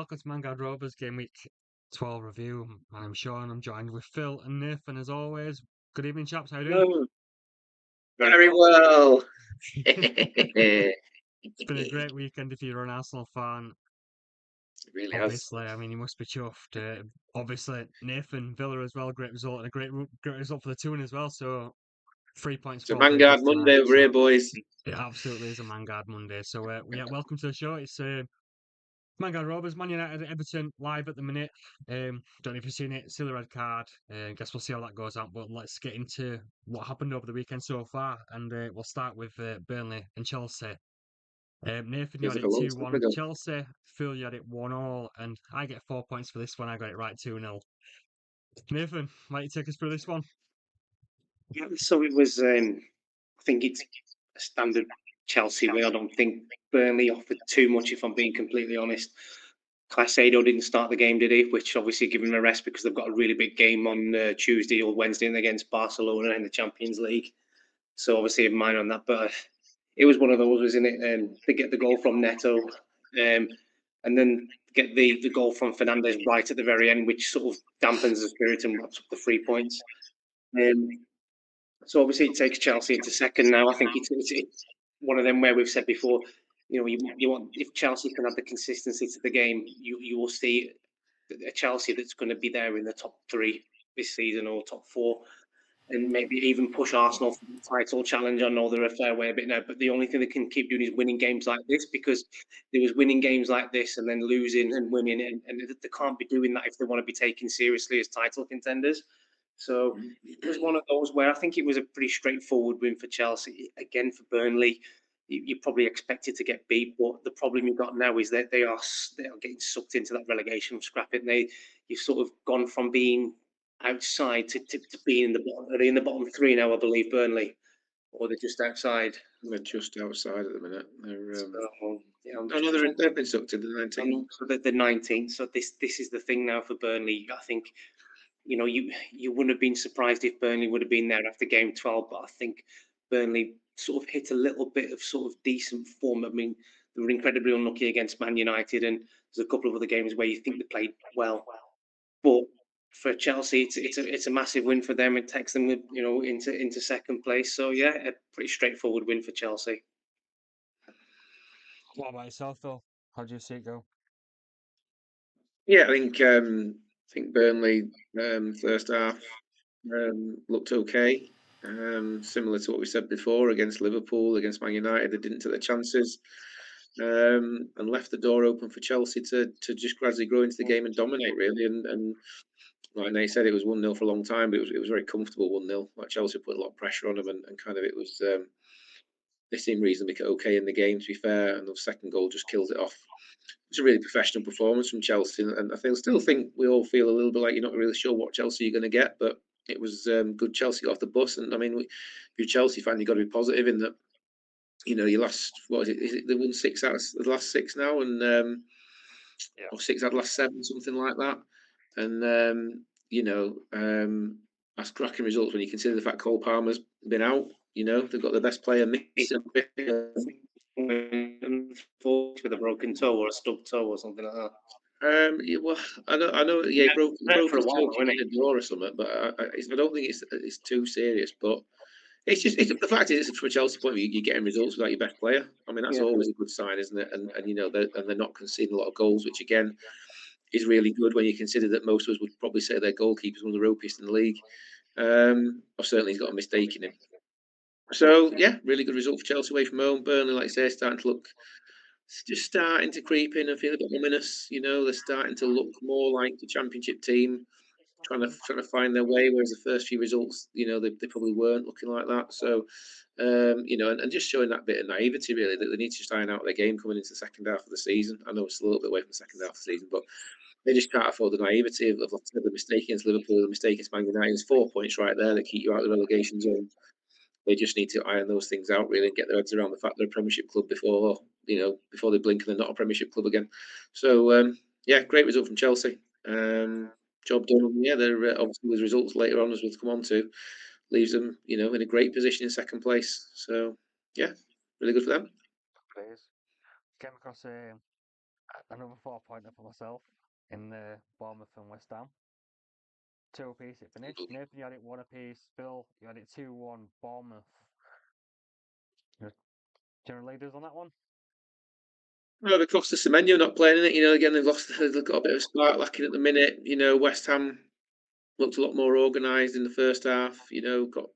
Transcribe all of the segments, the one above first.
welcome to Mangard Rovers Game Week 12 review. I'm Sean, I'm joined with Phil and Nathan as always. Good evening, chaps, how you doing? Hello. Very well. It's been a great weekend if you're an Arsenal fan. It really has. Obviously, I mean, you must be chuffed. Obviously, Nathan, Villa as well, great result, and a great result for the two as well. So, 3 points It's a for Bridges Vanguard Monday tonight. over here, So, boys. it absolutely is a Mangard Monday. So, yeah, welcome to the show. It's Mangard Rovers, Man United at Everton live at the minute. Don't know if you've seen it. Silly red card. Guess we'll see how that goes out. But let's get into what happened over the weekend so far, and we'll start with Burnley and Chelsea. Nathan, you Feels had like a it long time 2-1. ago. Chelsea, Phil, you had it 1-1, and I get 4 points for this one. I got it right 2-0. Nathan, might you take us through this one? Yeah, so it was. I think it's a standard Chelsea way. I don't think Burnley offered too much. If I'm being completely honest, Caicedo didn't start the game, did he? Which obviously gave him a rest because they've got a really big game on Tuesday or Wednesday against Barcelona in the Champions League. So obviously, in mind on that, but it was one of those, wasn't it? They get the goal from Neto, and then get the goal from Fernandez right at the very end, which sort of dampens the spirit and wraps up the 3 points. Um, so obviously, it takes Chelsea into second now. I think it's one of them where we've said before, you want, if Chelsea can have the consistency to the game, you will see a Chelsea that's going to be there in the top three this season or top four, and maybe even push Arsenal for the title challenge. I know they're a fair way a bit now, but the only thing they can keep doing is winning games like this, because there was winning games like this and then losing and winning, and they can't be doing that if they want to be taken seriously as title contenders. So it was one of those where I think it was a pretty straightforward win for Chelsea. Again, for Burnley, you probably expected to get beat, but the problem you've got now is that they are getting sucked into that relegation scrap. And you've sort of gone from being outside to being in the bottom. Are they in the bottom three now? I believe Burnley, or they're just outside. They're just outside at the minute. They're Yeah, they've been sucked into the 19th. So the 19th. So this is the thing now for Burnley. I think you wouldn't have been surprised if Burnley would have been there after game 12, but I think Burnley sort of hit a little bit of sort of decent form. I mean, they were incredibly unlucky against Man United, and there's a couple of other games where you think they played well, but for Chelsea, it's a massive win for them. It takes them, into second place. So yeah, a pretty straightforward win for Chelsea. What about yourself, Phil? How do you see it go? Yeah, I think Burnley first half looked okay. Similar to what we said before against Liverpool, against Man United, they didn't take their chances, and left the door open for Chelsea to just gradually grow into the game and dominate really. And like Nate said, it was 1-0 for a long time, but it was very comfortable 1-0. Like Chelsea put a lot of pressure on them, and kind of it was they seemed reasonably okay in the game, to be fair, and the second goal just kills it off. It's a really professional performance from Chelsea, and I still think we all feel a little bit like you're not really sure what Chelsea you're going to get, but it was good. Chelsea got off the bus, and I mean, if you're a Chelsea fan, you've got to be positive in that. Your last, what is it? Is it they won 6 out of the last 6 now, and or 6 out of the last 7, something like that, and that's cracking results when you consider the fact Cole Palmer's been out. They've got the best player missing. With a broken toe or a stubbed toe or something like that. Yeah, well, I know. Yeah, he broke For a his while, toe wasn't in a draw or something, but I don't think it's too serious. But the fact is, from a Chelsea point of view, you're getting results without your best player. I mean, that's Yeah. always a good sign, isn't it? And they're not conceding a lot of goals, which again is really good when you consider that most of us would probably say their goalkeeper's one of the ropiest in the league. Or certainly he's got a mistake in him. So yeah, really good result for Chelsea away from home. Burnley, like I say, starting to look. Just starting to creep in and feel a bit ominous. They're starting to look more like the Championship team, trying to find their way. Whereas the first few results, they probably weren't looking like that. So, and just showing that bit of naivety really that they need to just iron out their game coming into the second half of the season. I know it's a little bit away from the second half of the season, but they just can't afford the naivety of like I said, the mistake against Liverpool, the mistake against Man United. There's 4 points right there that keep you out of the relegation zone. They just need to iron those things out really and get their heads around the fact they're a Premiership club before they blink and they're not a Premiership club again. So yeah, great result from Chelsea. Job done. Yeah, they're obviously with results later on as we'll come on to, leaves them in a great position in second place. So yeah, really good for them. Please. Came across Another 4-pointer for myself in the Bournemouth and West Ham. 2 apiece it finished. Nathan, you had it 1 apiece. Phil, you had it 2-1 Bournemouth. Do you want to lead us on that one? No, the Costa Semenyo not playing in it. Again, they've got a bit of spark lacking at the minute. West Ham looked a lot more organised in the first half. Got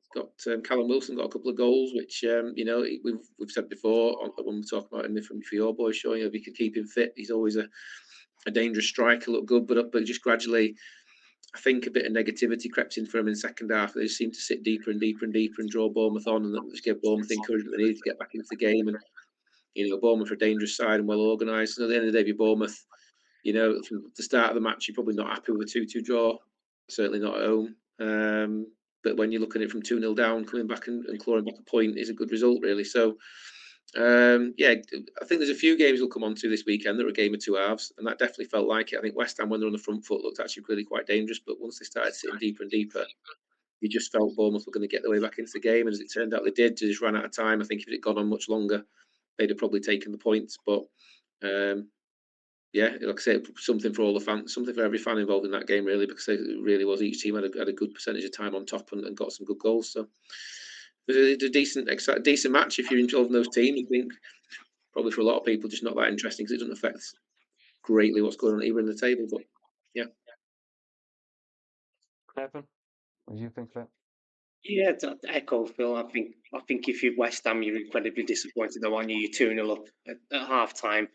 Callum Wilson got a couple of goals, which we've said before when we talk about him for your boys, showing if he could keep him fit, he's always a dangerous striker. Looked good, but just gradually, I think a bit of negativity crept in for him in the second half. They just seemed to sit deeper and deeper and deeper and draw Bournemouth on, and that just gave Bournemouth the encouragement they needed to get back into the game. And Bournemouth are a dangerous side and well organised. And at the end of the day, Bournemouth, from the start of the match, you're probably not happy with a 2-2 draw. Certainly not at home. But when you're looking at it from 2-0 down, coming back and clawing back a point is a good result, really. So, I think there's a few games we'll come on to this weekend that are a game of two halves, and that definitely felt like it. I think West Ham, when they're on the front foot, looked actually really quite dangerous. But once they started sitting deeper and deeper, you just felt Bournemouth were going to get their way back into the game. And as it turned out, they did. They just ran out of time. I think if it had gone on much longer, they'd have probably taken the points. But like I say, something for all the fans, something for every fan involved in that game, really, because it really was. Each team had a good percentage of time on top and got some good goals. So it was a decent match if you're involved in those teams. I think probably for a lot of people, just not that interesting because it doesn't affect greatly what's going on either in the table. But yeah. Nathan, what do you think of it? Yeah, to echo Phil. I think if you're West Ham, you're incredibly disappointed. Though, aren't you? You're 2-0 up at half time.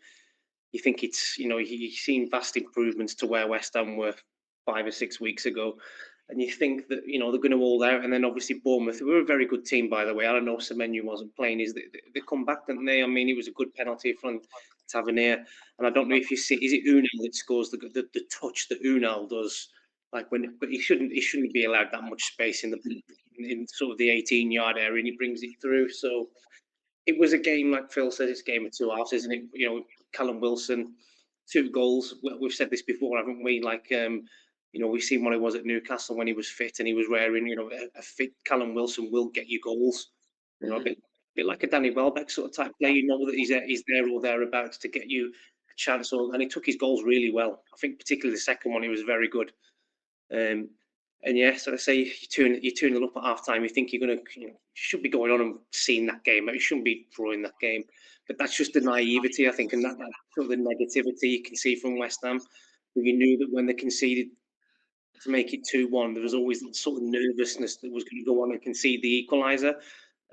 You think it's you've seen vast improvements to where West Ham were 5 or 6 weeks ago, and you think that they're going to hold out. And then obviously Bournemouth, who were a very good team, by the way. I don't know if Semenyo wasn't playing. They come back, didn't they? I mean, it was a good penalty from Tavernier, and I don't know if you see, is it Unal that scores the touch that Unal does? Like but he shouldn't be allowed that much space in sort of the 18-yard area, and he brings it through. So it was a game, like Phil said, it's a game of two halves, isn't it? Callum Wilson, 2 goals. We've said this before, haven't we? Like, we've seen what he was at Newcastle when he was fit and he was raring. A fit Callum Wilson will get you goals. A bit like a Danny Welbeck sort of type player. You know that he's there or thereabouts to get you a chance. And he took his goals really well. I think particularly the second one, he was very good. And yes, so I say you tune it up at half time. You think you're going to, you should be going on and seeing that game. You shouldn't be drawing that game. But that's just the naivety, I think, and that sort of the negativity you can see from West Ham. You knew that when they conceded to make it 2-1, there was always that sort of nervousness that was going to go on and concede the equaliser.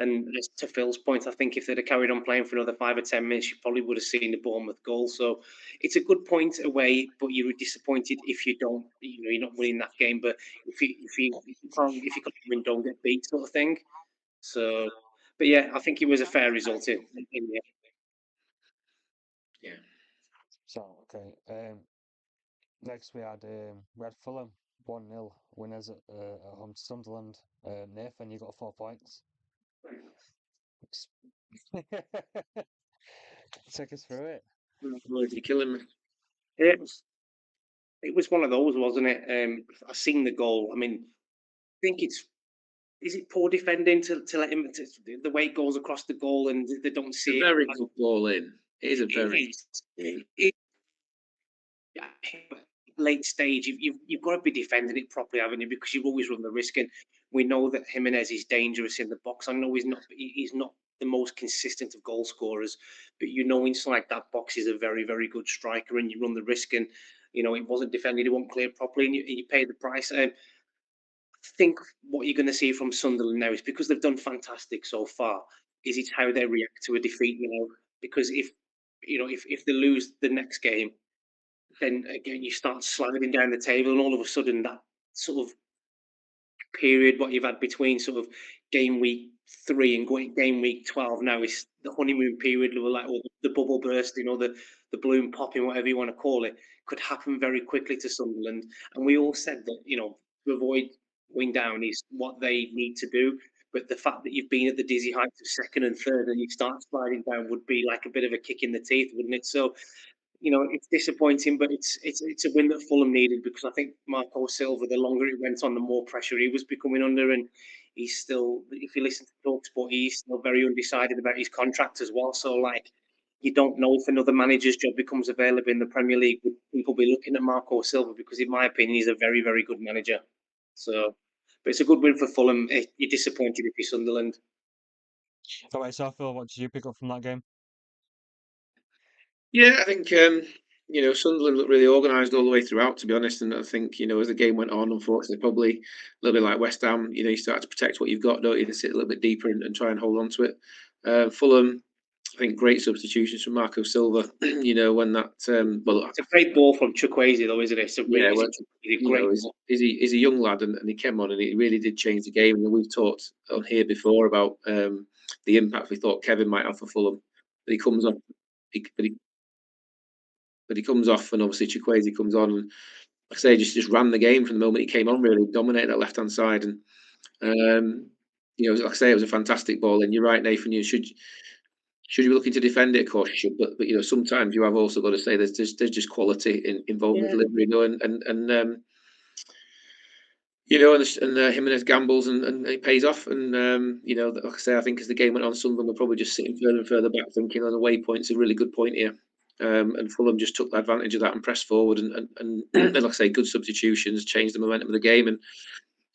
And as to Phil's point, I think if they'd have carried on playing for another 5 or 10 minutes, you probably would have seen the Bournemouth goal. So it's a good point away, but you were disappointed if you don't, you're not winning that game. But if you can't win, don't get beat, sort of thing. So, but yeah, I think it was a fair result in the end. Yeah. So okay. Next we had Fulham 1-0 winners at home to Sunderland. Nathan, you got 4 points. Take us through it. You're killing me. It was one of those, wasn't it? I seen the goal. I mean, I think is it poor defending to let him the way it goes across the goal and they don't see it. Very good ball in. It is a very late stage. You've got to be defending it properly, haven't you? Because you've always run the risk. And we know that Jimenez is dangerous in the box. I know he's not the most consistent of goal scorers, but inside that box is a very, very good striker, and you run the risk. And it wasn't defended, it wasn't cleared properly, and you pay the price. I think what you're going to see from Sunderland now is, because they've done fantastic so far, is it's how they react to a defeat. Because if they lose the next game, then again you start sliding down the table, and all of a sudden that sort of period what you've had between sort of game week 3 and game week 12 now is the honeymoon period, like, or the bubble bursting, or the balloon popping, whatever you want to call it, could happen very quickly to Sunderland. And we all said that to avoid going down is what they need to do. But the fact that you've been at the dizzy heights of second and third and you start sliding down would be like a bit of a kick in the teeth, wouldn't it? So it's disappointing, but it's a win that Fulham needed, because I think Marco Silva, the longer it went on, the more pressure he was becoming under, and he's still, if you listen to TalkSport, he's still very undecided about his contract as well. So, like, you don't know if another manager's job becomes available in the Premier League. Would people be looking at Marco Silva? Because, in my opinion, he's a very, very good manager. So, but it's a good win for Fulham. You're disappointed if you're Sunderland. All right, so Phil, what did you pick up from that game? Yeah, I think Sunderland looked really organised all the way throughout, to be honest. And I think as the game went on, unfortunately, probably a little bit like West Ham, you start to protect what you've got, don't you? To sit a little bit deeper and try and hold on to it. Fulham, I think great substitutions from Marco Silva. When that It's a great ball from Chukwueze, though, isn't it? It's a really, great ball. He's a young lad, and he came on and he really did change the game. And we've talked on here before about the impact we thought Kevin might have for Fulham. But he comes off, but he comes off, and obviously Chukwueze comes on, and like I say, just ran the game from the moment he came on. Really dominated that left hand side, and like I say, it was a fantastic ball. And you're right, Nathan. Should you be looking to defend it? Of course you should, but sometimes you have also got to say there's just quality involved in the delivery, and Jimenez gambles and it pays off. And like I say, I think as the game went on, Sunderland were probably just sitting further and further back, thinking on the way point's a really good point here. And Fulham just took advantage of that and pressed forward, and like I say, good substitutions changed the momentum of the game. And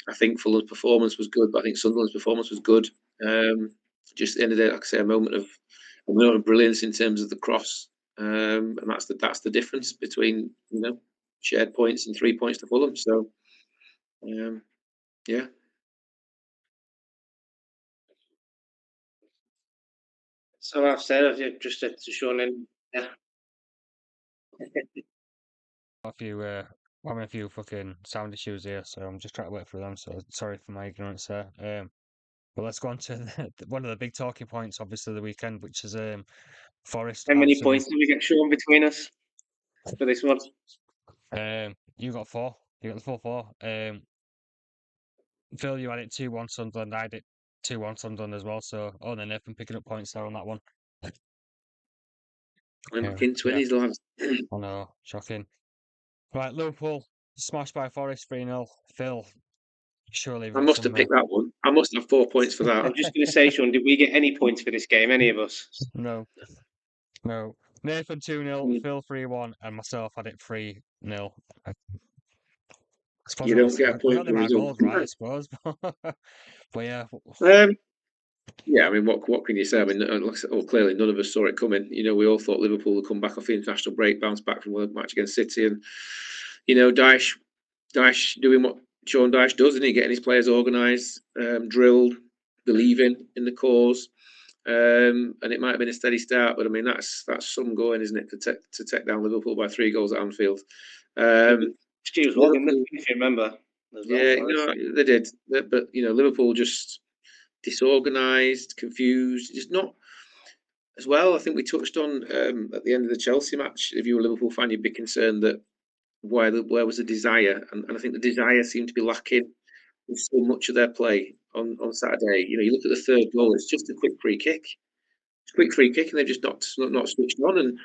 I think Fulham's performance was good, but I think Sunderland's performance was good. Just at the end of the day, like I say, a moment of brilliance in terms of the cross, and that's the difference between shared points and 3 points to Fulham. So, yeah. So I've said, I've just said to Sean, yeah. We're having a few fucking sound issues here, so I'm just trying to work through them. So sorry for my ignorance there. But let's go on to one of the big talking points, obviously, of the weekend, which is Forest. How many points did we get, Sean, between us for this one? You got 4. You got the full 4. Phil, you had it 2-1 Sunderland. I had it 2-1 Sunderland as well. So, then Nathan picking up points there on that one. Fucking twinnies, lads. I know, shocking. Right, Liverpool smashed by Forest 3-0. Phil, surely I must have picked that one. I must have 4 points for that. I'm just going to say, Sean, did we get any points for this game? Any of us? No. Nathan 2-0, Phil 3-1, and myself had it 3-0. You don't get a point for the result, right? I suppose. But yeah. Yeah, I mean, what can you say? I mean, clearly none of us saw it coming. We all thought Liverpool would come back off the international break, bounce back from the match against City, and Dyche doing what Sean Dyche does, and he getting his players organised, drilled, believing in the cause, and it might have been a steady start, but I mean that's some going, isn't it, to take down Liverpool by 3 goals at Anfield. Excuse me, if you remember. Yeah, they did, but Liverpool just disorganised, confused, just not as well. I think we touched on at the end of the Chelsea match. If you were a Liverpool fan, you'd be concerned that where was the desire, and I think the desire seemed to be lacking in so much of their play on Saturday. You look at the third goal; it's just a quick free kick. It's a quick free kick, and they're just not switched on. And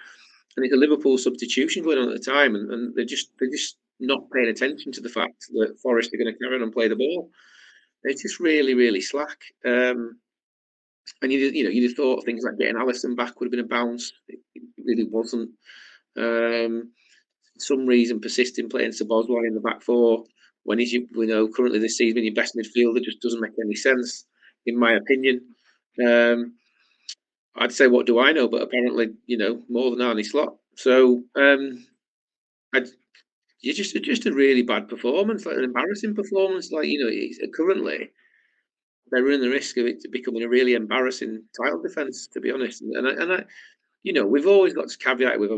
it's a Liverpool substitution going on at the time, and they're just not paying attention to the fact that Forest are going to carry on and play the ball. They're just really, really slack. And you'd have thought things like getting Alisson back would have been a bounce. It really wasn't. Some reason persisting playing Szoboszlai in the back 4 when he's currently this season your best midfielder just doesn't make any sense, in my opinion. I'd say, what do I know? But apparently, more than Arne Slot. So it's just a really bad performance, like an embarrassing performance. Like currently they're running the risk of it becoming a really embarrassing title defence, to be honest. And I we've always got to caveat it with,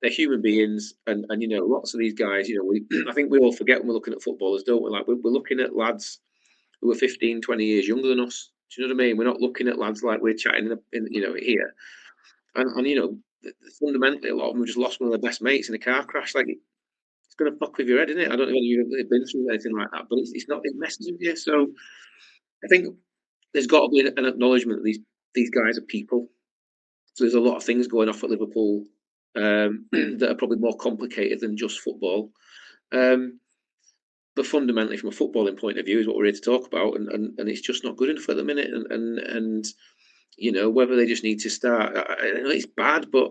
they're human beings, and lots of these guys, I think we all forget when we're looking at footballers, don't we? Like we're looking at lads who are 15, 20 years younger than us. Do you know what I mean? We're not looking at lads like we're chatting in here, and fundamentally a lot of them have just lost one of their best mates in a car crash. Like it's going to fuck with your head, isn't it? I don't know whether you've been through anything like that, but it's not. It messes with you. So I think there's got to be an acknowledgement that these guys are people. So there's a lot of things going off at Liverpool that are probably more complicated than just football. But fundamentally, from a footballing point of view, is what we're here to talk about, and it's just not good enough at the minute. And whether they just need to start. I know it's bad, but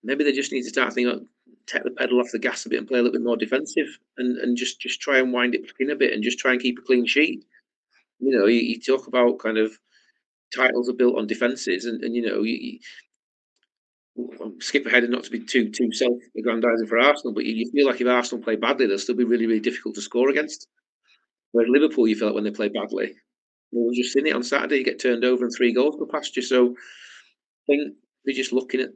maybe they just need to start thinking, take the pedal off the gas a bit and play a little bit more defensive, and just try and wind it back in a bit and just try and keep a clean sheet. You talk about kind of titles are built on defences, and you skip ahead and not to be too self-aggrandising for Arsenal, but you feel like if Arsenal play badly, they'll still be really, really difficult to score against. Whereas Liverpool, you feel like when they play badly, we've just seen it on Saturday, you get turned over and 3 goals go past you. So I think they're just looking at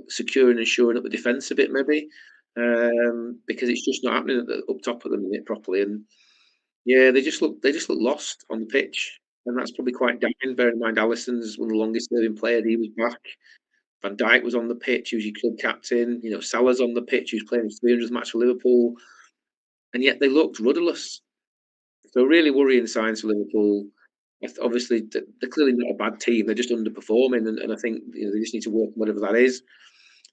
securing and shoring up the defence a bit, maybe, because it's just not happening up top at the minute properly. And yeah, they just look lost on the pitch, and that's probably quite damning. Bear in mind, Alisson's one of the longest serving players. He was back. Van Dijk was on the pitch. He was your club captain. Salah's on the pitch. He was playing his 300th match for Liverpool, and yet they looked rudderless. So really worrying signs for Liverpool. Obviously, they're clearly not a bad team. They're just underperforming, and I think they just need to work on whatever that is.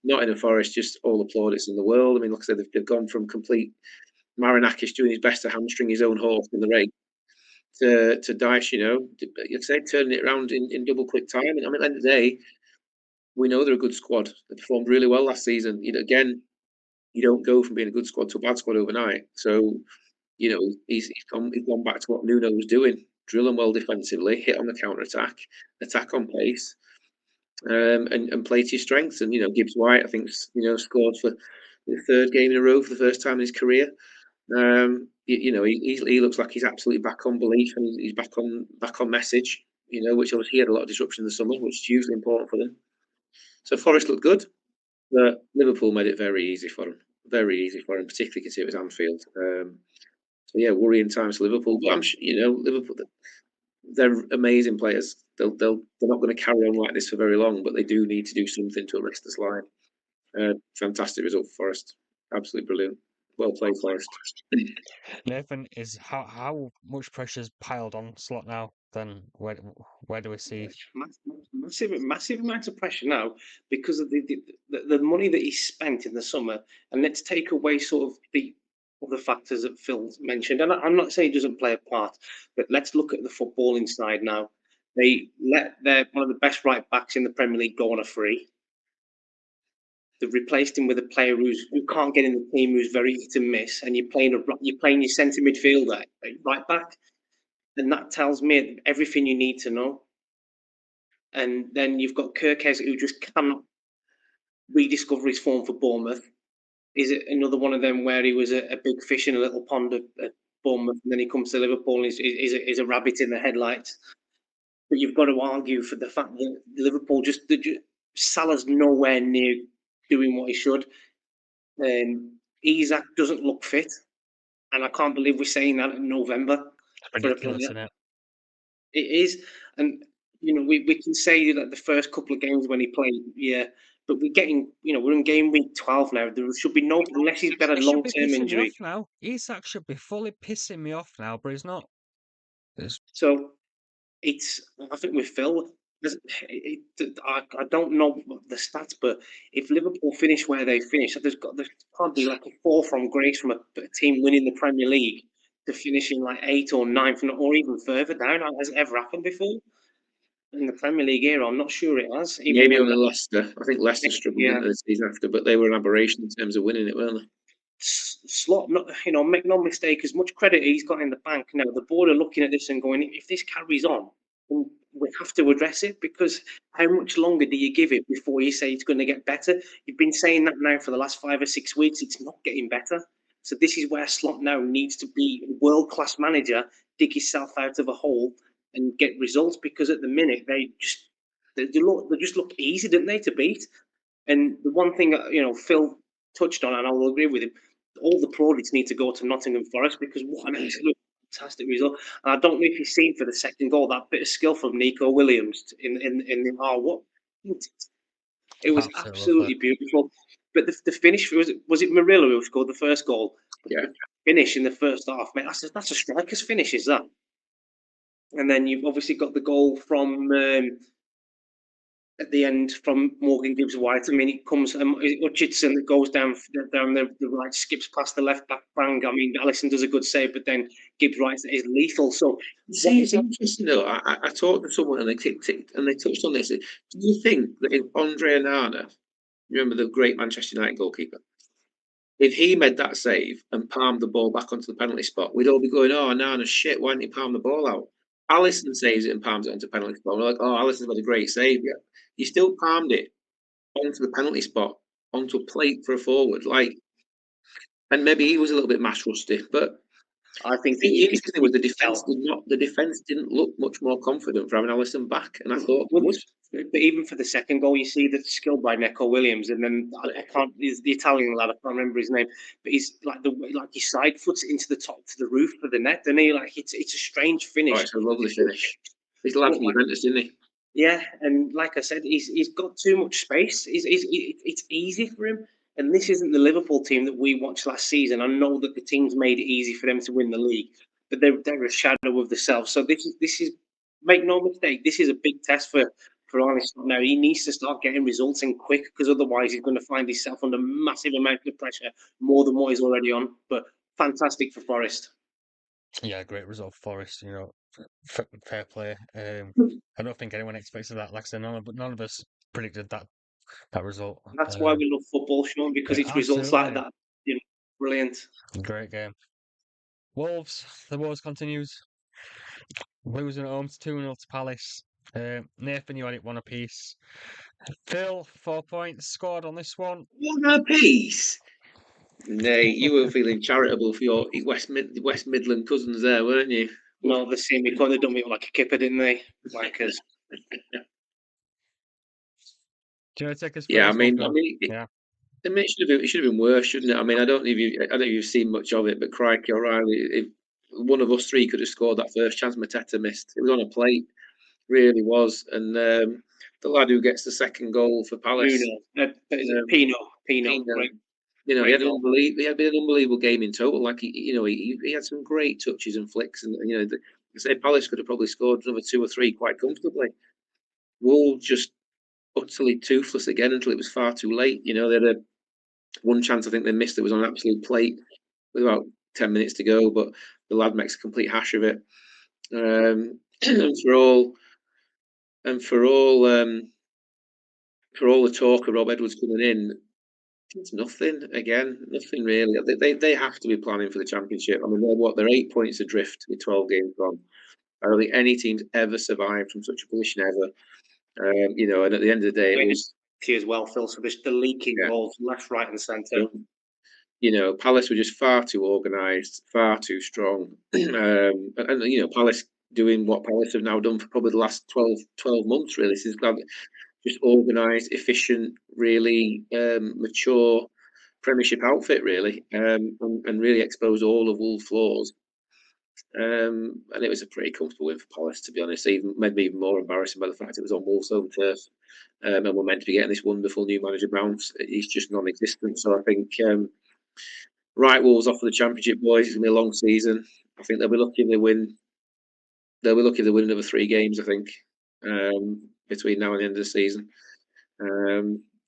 Nottingham Forest, just all the plaudits in the world. I mean, like I said, they've gone from complete Marinakis doing his best to hamstring his own horse in the race to Dyche, like I say, turning it around in double quick time. And I mean, at the end of the day, we know they're a good squad. They performed really well last season. Again, you don't go from being a good squad to a bad squad overnight. So, he's gone back to what Nuno was doing. Drill them well defensively, hit on the counter-attack, attack on pace, and play to your strengths. And, Gibbs White, I think, scored for the 3rd game in a row for the first time in his career. He looks like he's absolutely back on belief, and he's back on message, which obviously he had a lot of disruption in the summer, which is hugely important for them. So Forest looked good, but Liverpool made it very easy for them. Very easy for them, particularly considering it was Anfield. So yeah, worrying times for Liverpool. But I'm Liverpool, they're amazing players. They're not going to carry on like this for very long, but they do need to do something to arrest this line. Fantastic result for Forest. Absolutely brilliant. Well played, Forest. Nathan, is how much pressure's piled on Slot now? Then where do we see massive amount of pressure now because of the money that he spent in the summer, and let's take away sort of the other factors that Phil mentioned. And I'm not saying he doesn't play a part, but let's look at the footballing side now. They let one of the best right backs in the Premier League go on a free. They've replaced him with a player who can't get in the team, who's very hit and miss, and you're playing your centre midfielder, right back, and that tells me everything you need to know. And then you've got Kirkes, who just cannot rediscover his form for Bournemouth. Is it another one of them where he was a big fish in a little pond at Bournemouth, and then he comes to Liverpool and is a rabbit in the headlights? But you've got to argue for the fact that Liverpool Salah's nowhere near doing what he should. Isak doesn't look fit, and I can't believe we're saying that in November. it's ridiculous, isn't it? It is, and we can say that the first couple of games when he played, yeah, but we're in game week 12 now. There should be no, unless he's got a long-term injury. Now Isak should be fully pissing me off now, but he's not. So I think with Phil, I don't know the stats, but if Liverpool finish where they finish, there can't be like a fall from grace from a team winning the Premier League to finishing like 8th or 9th, or even further down. Has it ever happened before in the Premier League era? I'm not sure it has. Maybe only Leicester. I think Leicester struggled the season after, but they were an aberration in terms of winning it, weren't they? Slot, make no mistake, as much credit he's got in the bank now, the board are looking at this and going, if this carries on, we have to address it, because how much longer do you give it before you say it's going to get better? You've been saying that now for the last 5 or 6 weeks. It's not getting better. So this is where Slot now needs to be a world-class manager, dig himself out of a hole and get results, because at the minute they just look easy, didn't they, to beat? And the one thing Phil touched on, and I will agree with him, all the plaudits need to go to Nottingham Forest, because what an absolute fantastic result. And I don't know if you've seen for the second goal that bit of skill from Nico Williams in the it was absolutely beautiful. But the finish, was it Murillo who scored the first goal? Yeah. The finish in the first half, mate, that's a striker's finish, is that? And then you've obviously got the goal from at the end from Morgan Gibbs-White. I mean, it comes Hutchinson that goes down the right, skips past the left back bang. I mean, Alisson does a good save, but then Gibbs-White is lethal. So See, it's interesting though. I talked to someone and they touched on this. Do you think that if Andre Onana, remember the great Manchester United goalkeeper, if he made that save and palmed the ball back onto the penalty spot, we'd all be going, "Oh, Onana, shit! Why didn't he palm the ball out?" Alisson saves it and palms it onto the penalty spot. We're like, "Oh, Alisson's got a great save." Yeah, he still palmed it onto the penalty spot, onto a plate for a forward. Like, and maybe he was a little bit match rusty, but I think the interesting thing was the defense didn't look much more confident for having Alisson back, and I thought, but even for the second goal, you see that skill by Neco Williams, and then I can't. He's the Italian lad. I can't remember his name, but he's like he side foots it into the top to the roof of the net, and he it's a strange finish. Oh, it's a lovely finish. He's the lad from Juventus, didn't he? Yeah, and like I said, he's got too much space. It's easy for him. And this isn't the Liverpool team that we watched last season. I know that the teams made it easy for them to win the league, but they're a shadow of themselves. So this is make no mistake, this is a big test for Arne Slot now. He needs to start getting results in quick, because otherwise he's going to find himself under massive amount of pressure, more than what he's already on. But fantastic for Forest. Yeah, great result for Forest. You know, fair play. I don't think anyone expected that. Like I said, none of us predicted that result. That's why we love football, Sean, because it's results like that. You know, brilliant. Great game. Wolves. The Wolves continues. Losing at home to 2-0 to Palace. Nathan, you had it 1 apiece. Phil, 4 points scored on this one. 1 apiece. Nay, you were feeling charitable for your West Midland cousins there, weren't you? No, the same. They couldn't have done it like a kipper, didn't they? Wankers. Do you want to take us? Yeah, it should have been worse, shouldn't it? I mean, I don't know if you've seen much of it, but crikey, O'Reilly, if one of us three could have scored that first chance Mateta missed. It was on a plate, really was. And the lad who gets the second goal for Palace, Pino. Right. You know, he had been an unbelievable game in total. Like he had some great touches and flicks, and you know, I say Palace could have probably scored another 2 or 3 quite comfortably. Wolves just utterly toothless again until it was far too late. You know, they had one chance I think they missed that was on an absolute plate with about 10 minutes to go, but the lad makes a complete hash of it. And for all the talk of Rob Edwards coming in, it's nothing really. They have to be planning for the Championship. I mean, they're 8 points adrift with 12 games gone. I don't think any team's ever survived from such a position ever. You know, and at the end of the day, it was as well, Phil. So there's the leaking goals left, right, and centre. You know, Palace were just far too organised, far too strong, and you know, Palace doing what Palace have now done for probably the last 12 months, really, since just organised, efficient, really mature Premiership outfit, really, and really exposed all of Wolves' flaws. And it was a pretty comfortable win for Palace, to be honest. Even maybe even more embarrassing by the fact it was on Wolves' home turf, and we're meant to be getting this wonderful new manager bounce. He's just non-existent. So I think right, Wolves off for the Championship, boys. It's gonna be a long season. I think they'll be lucky if they win. They'll be lucky if they win another 3 games. I think between now and the end of the season.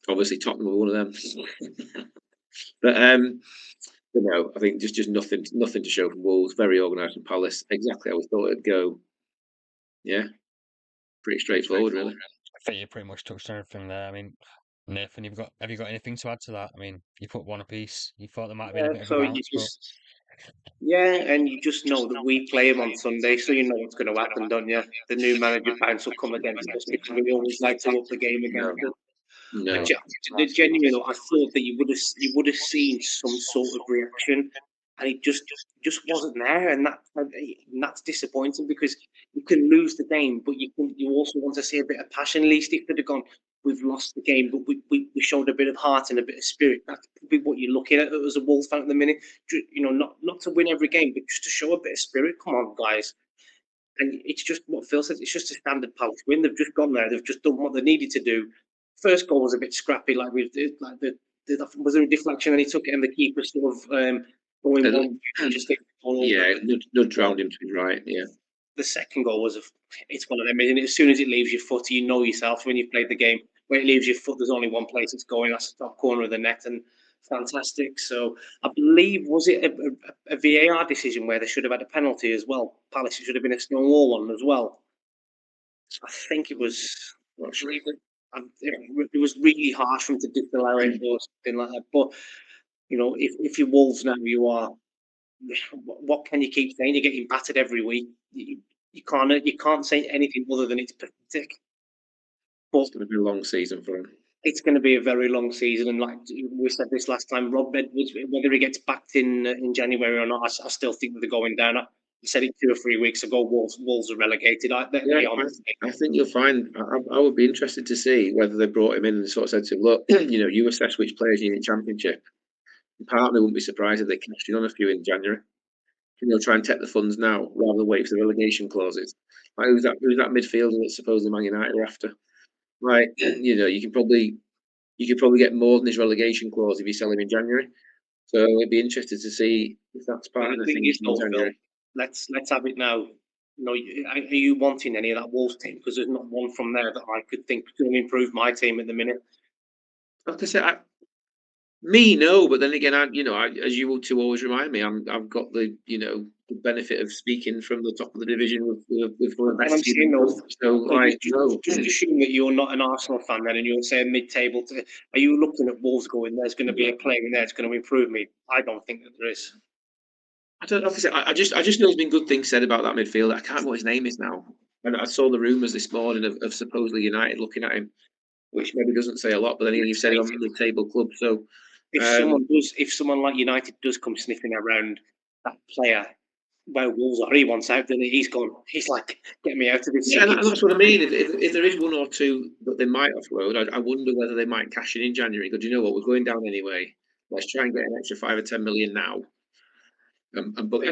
Obviously, Tottenham were one of them. But no, I think just nothing to show from Wolves. Very organised from Palace. Exactly how we thought it'd go. Yeah, pretty straightforward, really. I think you pretty much touched on everything there. I mean, Nathan, have you got anything to add to that? I mean, you put 1 apiece. You thought there might have been a bit of a bounce, and you just know that we play him on Sunday, so you know what's going to happen, don't you? The new manager bounce will come against us, because we always like to up the game against them. No. Genuinely, I thought that you would have seen some sort of reaction, and it just wasn't there, and that's disappointing, because you can lose the game, but you also want to see a bit of passion. At least it could have gone, we've lost the game, but we showed a bit of heart and a bit of spirit. That's probably what you're looking at as a Wolves fan at the minute. You know, not to win every game, but just to show a bit of spirit. Come on, guys. And it's just what Phil says. It's just a standard Palace win. They've just gone there. They've just done what they needed to do. First goal was a bit scrappy, was there a deflection and he took it, and the keeper sort of going one. Yeah, no drowned him to his right. Yeah. the second goal was it's one of them. And as soon as it leaves your foot, you know yourself when you've played the game. When it leaves your foot, there's only one place it's going. That's the top corner of the net, and fantastic. So I believe was it a VAR decision where they should have had a penalty as well? Palace, it should have been a Stonewall one as well. I think it was. It was really harsh for him to disallowing or something like that. But if you're Wolves now, you are. What can you keep saying? You're getting battered every week. You can't say anything other than it's pathetic. But It's going to be a long season for him. It's going to be a very long season, and like we said this last time, Rob Edwards, whether he gets backed in January or not, I still think that they're going down. I said it 2 or 3 weeks ago. Wolves are relegated. I think you'll find. I would be interested to see whether they brought him in and sort of said to him, "Look, you assess which players you need in Championship." Partly wouldn't be surprised if they cashed in on a few in January. Try and take the funds now rather than wait for the relegation clauses. Like who's that midfielder that supposedly Man United are after? Right, you could probably get more than his relegation clause if you sell him in January. So it'd be interesting to see if that's part of the thing in January. Let's have it now. Are you wanting any of that Wolves team? Because there's not one from there that I could think could improve my team at the minute. Like I said, me, no, but then again, as you two always remind me, I've got the benefit of speaking from the top of the division with one of the best teams. So just assume that you're not an Arsenal fan then, and you'll say mid-table. Are you looking at Wolves going? There's going to be a player in there that's going to improve me. I don't think that there is. I don't know. I just know there's been good things said about that midfielder. I can't remember what his name is now. And I saw the rumours this morning of supposedly United looking at him, which maybe doesn't say a lot. But then you've said he's on the mid-table club, so. If someone like United does come sniffing around that player where Wolves are, he wants out, then he's gone. He's like, get me out of this. Yeah, and that's what I mean. If there is one or two that they might offload, I wonder whether they might cash in January. Because you know what, we're going down anyway. Let's try and get an extra 5 or 10 million now. But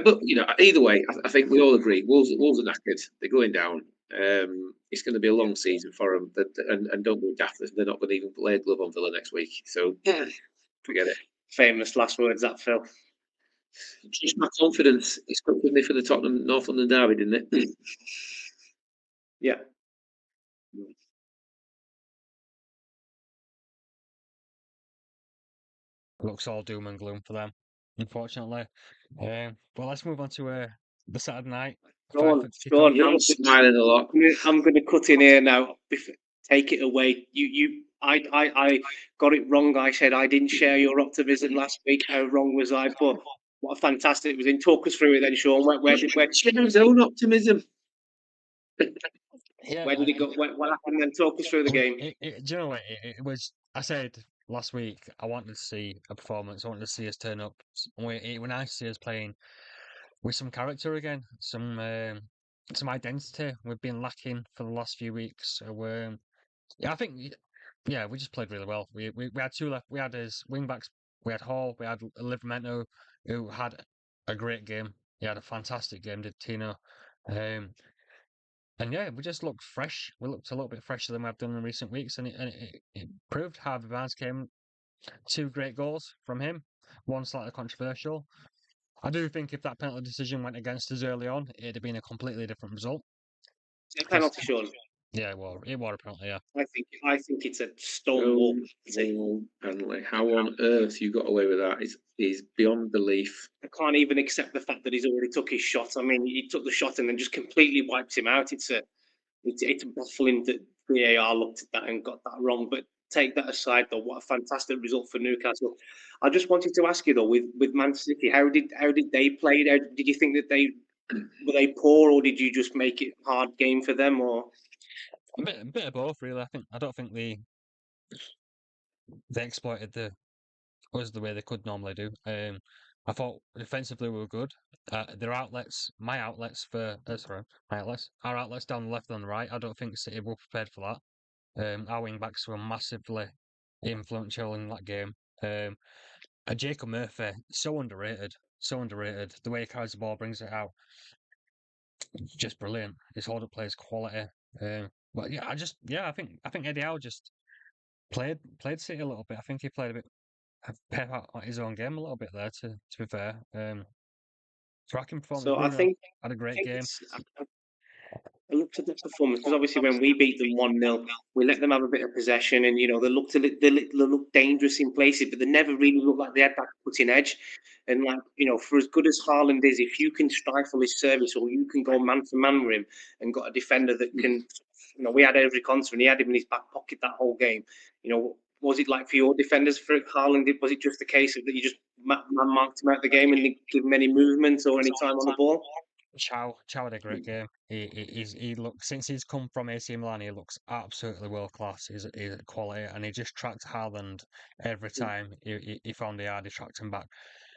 either way, I think we all agree. Wolves are knackered. They're going down. It's going to be a long season for them. And don't be daft. They're not going to even play a glove on Villa next week. So forget it. Famous last words, that Phil. Just my confidence. It's good with me for the Tottenham North London derby, didn't it? Yeah. Looks all doom and gloom for them, unfortunately. But let's move on to the Saturday night. Go on. You're smiling a lot. I'm going to cut in here now. Take it away. I got it wrong. I said I didn't share your optimism last week. How wrong was I? But what a fantastic it was. In talk us through it then, Sean. Where share his own optimism? Yeah, where did it go? What happened then? Talk us through the game. Do you know what? It was. I said last week I wanted to see a performance. I wanted to see us turn up. It was nice to see us playing with some character again, some identity. We've been lacking for the last few weeks. So I think we just played really well. We had two left. We had his wing backs. We had Hall. We had Livramento, who had a great game. He had a fantastic game. Did Tino? And yeah, we just looked fresh. We looked a little bit fresher than we've done in recent weeks, and it proved. Harvey Barnes came 2 great goals from him. One slightly controversial. I do think if that penalty decision went against us early on, it'd have been a completely different result. A penalty, Sean. Yeah, it was a penalty. Yeah, I think it's a Stonewall penalty. How on earth you got away with that is beyond belief. I can't even accept the fact that he's already took his shot. I mean, he took the shot and then just completely wipes him out. It's baffling that VAR looked at that and got that wrong. But take that aside, though, what a fantastic result for Newcastle. I just wanted to ask you though, with Man City, how did they play? Did you think that were they poor, or did you just make it a hard game for them, or? A bit of both, really. I don't think they exploited us the way they could normally do. I thought defensively we were good. Our outlets down the left and the right. I don't think City were prepared for that. Our wing backs were massively influential in that game. Jacob Murphy, so underrated. The way he carries the ball, brings it out, just brilliant. His hold up play is quality. But yeah, I think Eddie Howe just played City a little bit. I think he played a bit out his own game a little bit there. To be fair, cracking performance. So I think had a great game. I looked at the performance because obviously when we beat them 1-0, we let them have a bit of possession, and they looked they looked dangerous in places, but they never really looked like they had that cutting edge. And for as good as Haaland is, if you can stifle his service or you can go man to man with him and got a defender that can, we had every concern, he had him in his back pocket that whole game. Was it like for your defenders for Haaland? Was it just a case of that you just man marked him out the game and didn't give him any movement or any time on the ball? Chow had a great game. He looks since he's come from AC Milan, he looks absolutely world class. He's quality, and he just tracked Haaland every time he found the yard. He tracked him back,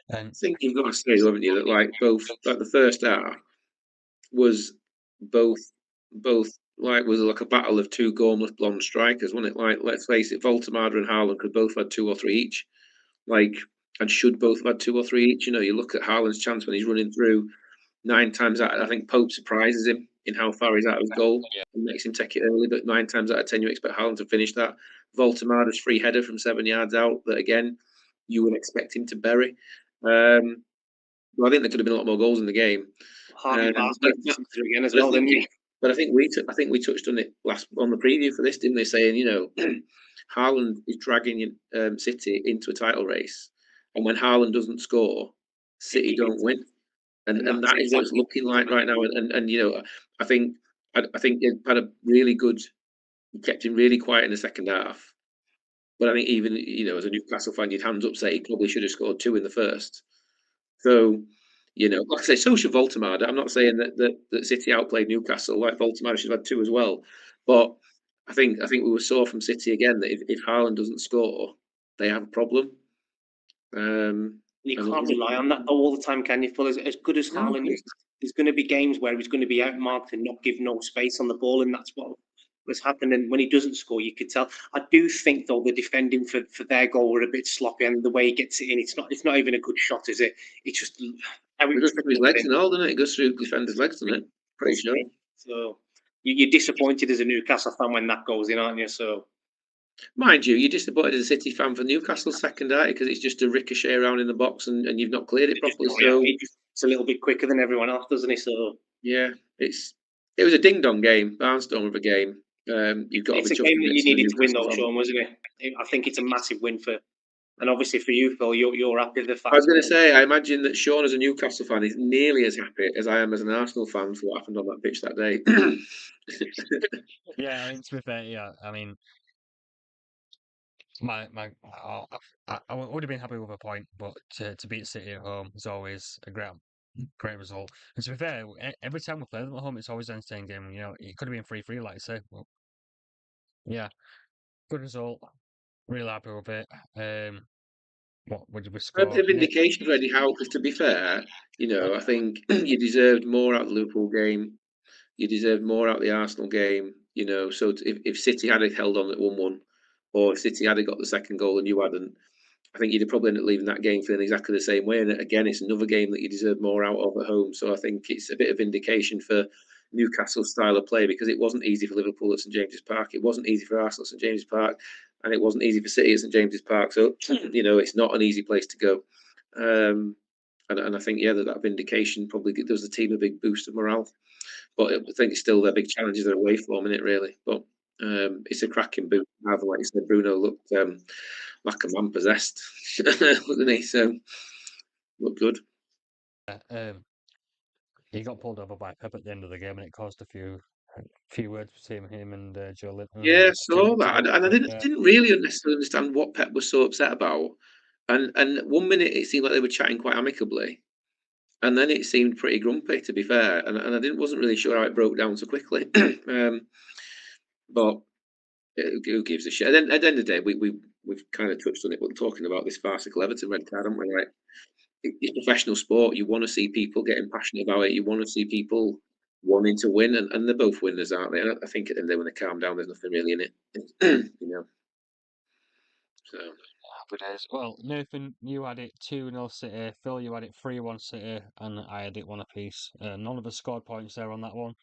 and I think you've got to say, haven't you, that like the first half was both was like a battle of two gormless blonde strikers, wasn't it? Like, let's face it, Voltemada and Haaland could both have had 2 or 3 each, like, and should both have had 2 or 3 each. You look at Haaland's chance when he's running through 9 times out. I think Pope surprises him in how far he's out of his goal and makes him take it early. But 9 times out of 10, you expect Haaland to finish that. Voltemada's free header from 7 yards out that again you would expect him to bury. Well, I think there could have been a lot more goals in the game. Harvey Barnes but- again as well, didn't he? But I think we touched on it last on the preview for this, didn't they? Saying Haaland is dragging City into a title race, and when Haaland doesn't score, City don't win, and that is what it's looking like right now. And I think it had a really good, kept him really quiet in the second half. But I think even as a Newcastle fan, you'd hands up say he probably should have scored 2 in the first. So, like I say, so should Voltemada. I'm not saying that City outplayed Newcastle. Like Voltemada should have had 2 as well. But I think we saw from City again that if Haaland doesn't score, they have a problem. You can't rely on that all the time, can you? Phil? As good as Haaland is, there's going to be games where he's going to be outmarked and not give no space on the ball, and that's what was happening when he doesn't score. You could tell. I do think though the defending for their goal were a bit sloppy, and the way he gets it in, it's not even a good shot, is it? It's just how It goes through his legs and all, doesn't it? It goes through defenders' legs, doesn't it? Pretty sure. So you're disappointed as a Newcastle fan when that goes in, aren't you? So. Mind you, you're disappointed as a City fan for Newcastle's second, aren't you? Because it's just a ricochet around in the box and you've not cleared it properly. So it's a little bit quicker than everyone else, doesn't it? So yeah, it was a ding dong game, barnstorm of a game. You've got it's to be a game that you needed to win, though, fan. Sean, wasn't it? I think it's a massive win and obviously for you, Phil, you're happy with the fact. I was going to say, I imagine that Sean, as a Newcastle fan, is nearly as happy as I am as an Arsenal fan for what happened on that pitch that day. yeah, I mean, to be fair, yeah, I mean, I would have been happy with a point, but to beat City at home is always a great result. And to be fair, every time we play them at home, it's always an entertaining game. It could have been 3-3, like I say. But yeah, good result. Really happy with it. What did we A score? bit of vindication for Eddie Howe, because to be fair, I think you deserved more out of the Liverpool game. You deserved more out of the Arsenal game. So if City had held on at 1-1, or if City had got the second goal and you hadn't, I think you'd have probably ended up leaving that game feeling exactly the same way. And again, it's another game that you deserve more out of at home. So I think it's a bit of vindication for Newcastle's style of play, because it wasn't easy for Liverpool at St James's Park. It wasn't easy for Arsenal at St James's Park. And it wasn't easy for City at St James's Park. So, it's not an easy place to go. And I think, that vindication probably does the team a big boost of morale. But I think it's still their big challenges are away from it, really. But it's a cracking boot. Like you said, Bruno looked like a man possessed, wasn't he? So, looked good. He got pulled over by Pep at the end of the game, and it caused a few words between him and Joe Linton. Yeah, saw that, and I didn't really necessarily understand what Pep was so upset about. And 1 minute it seemed like they were chatting quite amicably, and then it seemed pretty grumpy, to be fair. And I wasn't really sure how it broke down so quickly. But who gives a shit? At the end of the day, we've kind of touched on it, but talking about this farcical Everton red card, haven't we? Like, it's professional sport. You want to see people getting passionate about it. You want to see people wanting to win, and they're both winners, aren't they? And I think at the end of the day, when they calm down, there's nothing really in it, So happy days. Well, Nathan, you had it 2-0 City. Phil, you had it 3-1 City, and I had it 1 apiece. None of us scored points there on that one.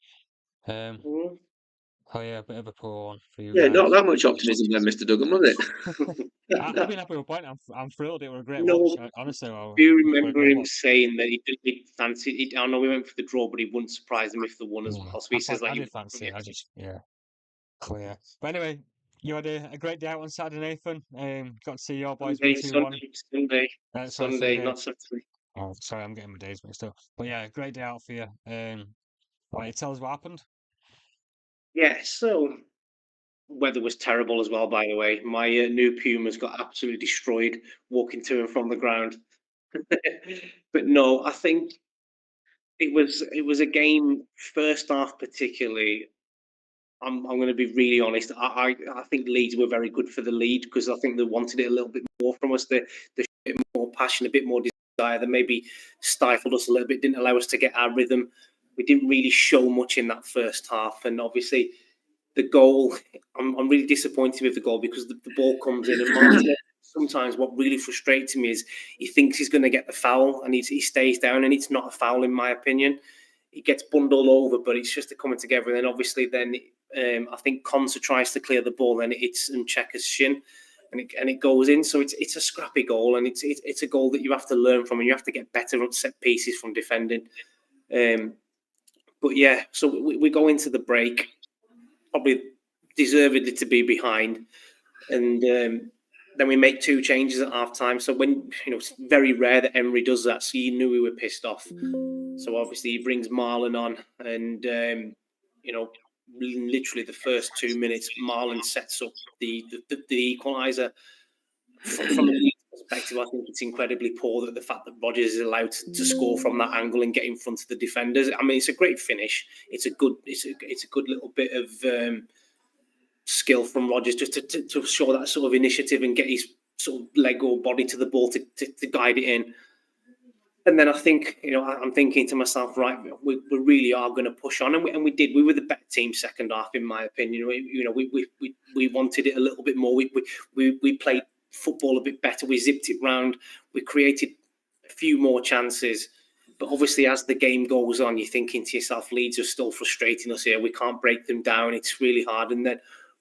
Oh yeah, a bit of a poor one for you Yeah, not guys. that much optimism then, Mr. Duggan, was it? I've been happy with a point. I'm thrilled. It was a great watch. No, Honestly, do you it was a remember great him watch. saying that he fancied? I know we went for the draw, but he wouldn't surprise him if they won as Yeah, well. So he says like, I did fancy it. I just clear. But anyway, you had a great day out on Saturday, Nathan. Got to see your boys win 2-1. Sorry, Sunday, Sunday. not Saturday. Oh, sorry, I'm getting my days mixed up. But yeah, great day out for you. Right, tell us what happened. Yeah, so weather was terrible as well. By the way, my new Pumas got absolutely destroyed walking to and from the ground. But no, I think it was a game first half particularly. I'm going to be really honest. I think Leeds were very good for the lead because I think they wanted it a little bit more from us. They showed a bit more passion, a bit more desire. They maybe stifled us a little bit, didn't allow us to get our rhythm. We didn't really show much in that first half, and obviously the goal. I'm really disappointed with the goal because the ball comes in, and Martin. Sometimes what really frustrates me is he thinks he's going to get the foul, and he stays down, and it's not a foul in my opinion. He gets bundled over, but it's just a coming together. And then obviously, then I think Konsa tries to clear the ball, and it's Ncheka's shin, and it goes in. So it's a scrappy goal, and it's a goal that you have to learn from, and you have to get better at set pieces from defending. But yeah, so we go into the break, probably deservedly to be behind, and then we make two changes at half time. So when it's very rare that Emery does that, so you knew we were pissed off. So obviously he brings Marlon on, and literally the first 2 minutes, Marlon sets up the equaliser. From a Leeds perspective, I think it's incredibly poor that the fact that Rodgers is allowed to score from that angle and get in front of the defenders. I mean, it's a great finish. It's a good little bit of skill from Rodgers just to show that sort of initiative and get his sort of leg or body to the ball to guide it in. And then I think, I'm thinking to myself, right, we really are going to push on, and we did. We were the better team second half, in my opinion. We wanted it a little bit more. We played football a bit better. We zipped it round. We created a few more chances. But obviously, as the game goes on, you're thinking to yourself, Leeds are still frustrating us here. We can't break them down. It's really hard. And then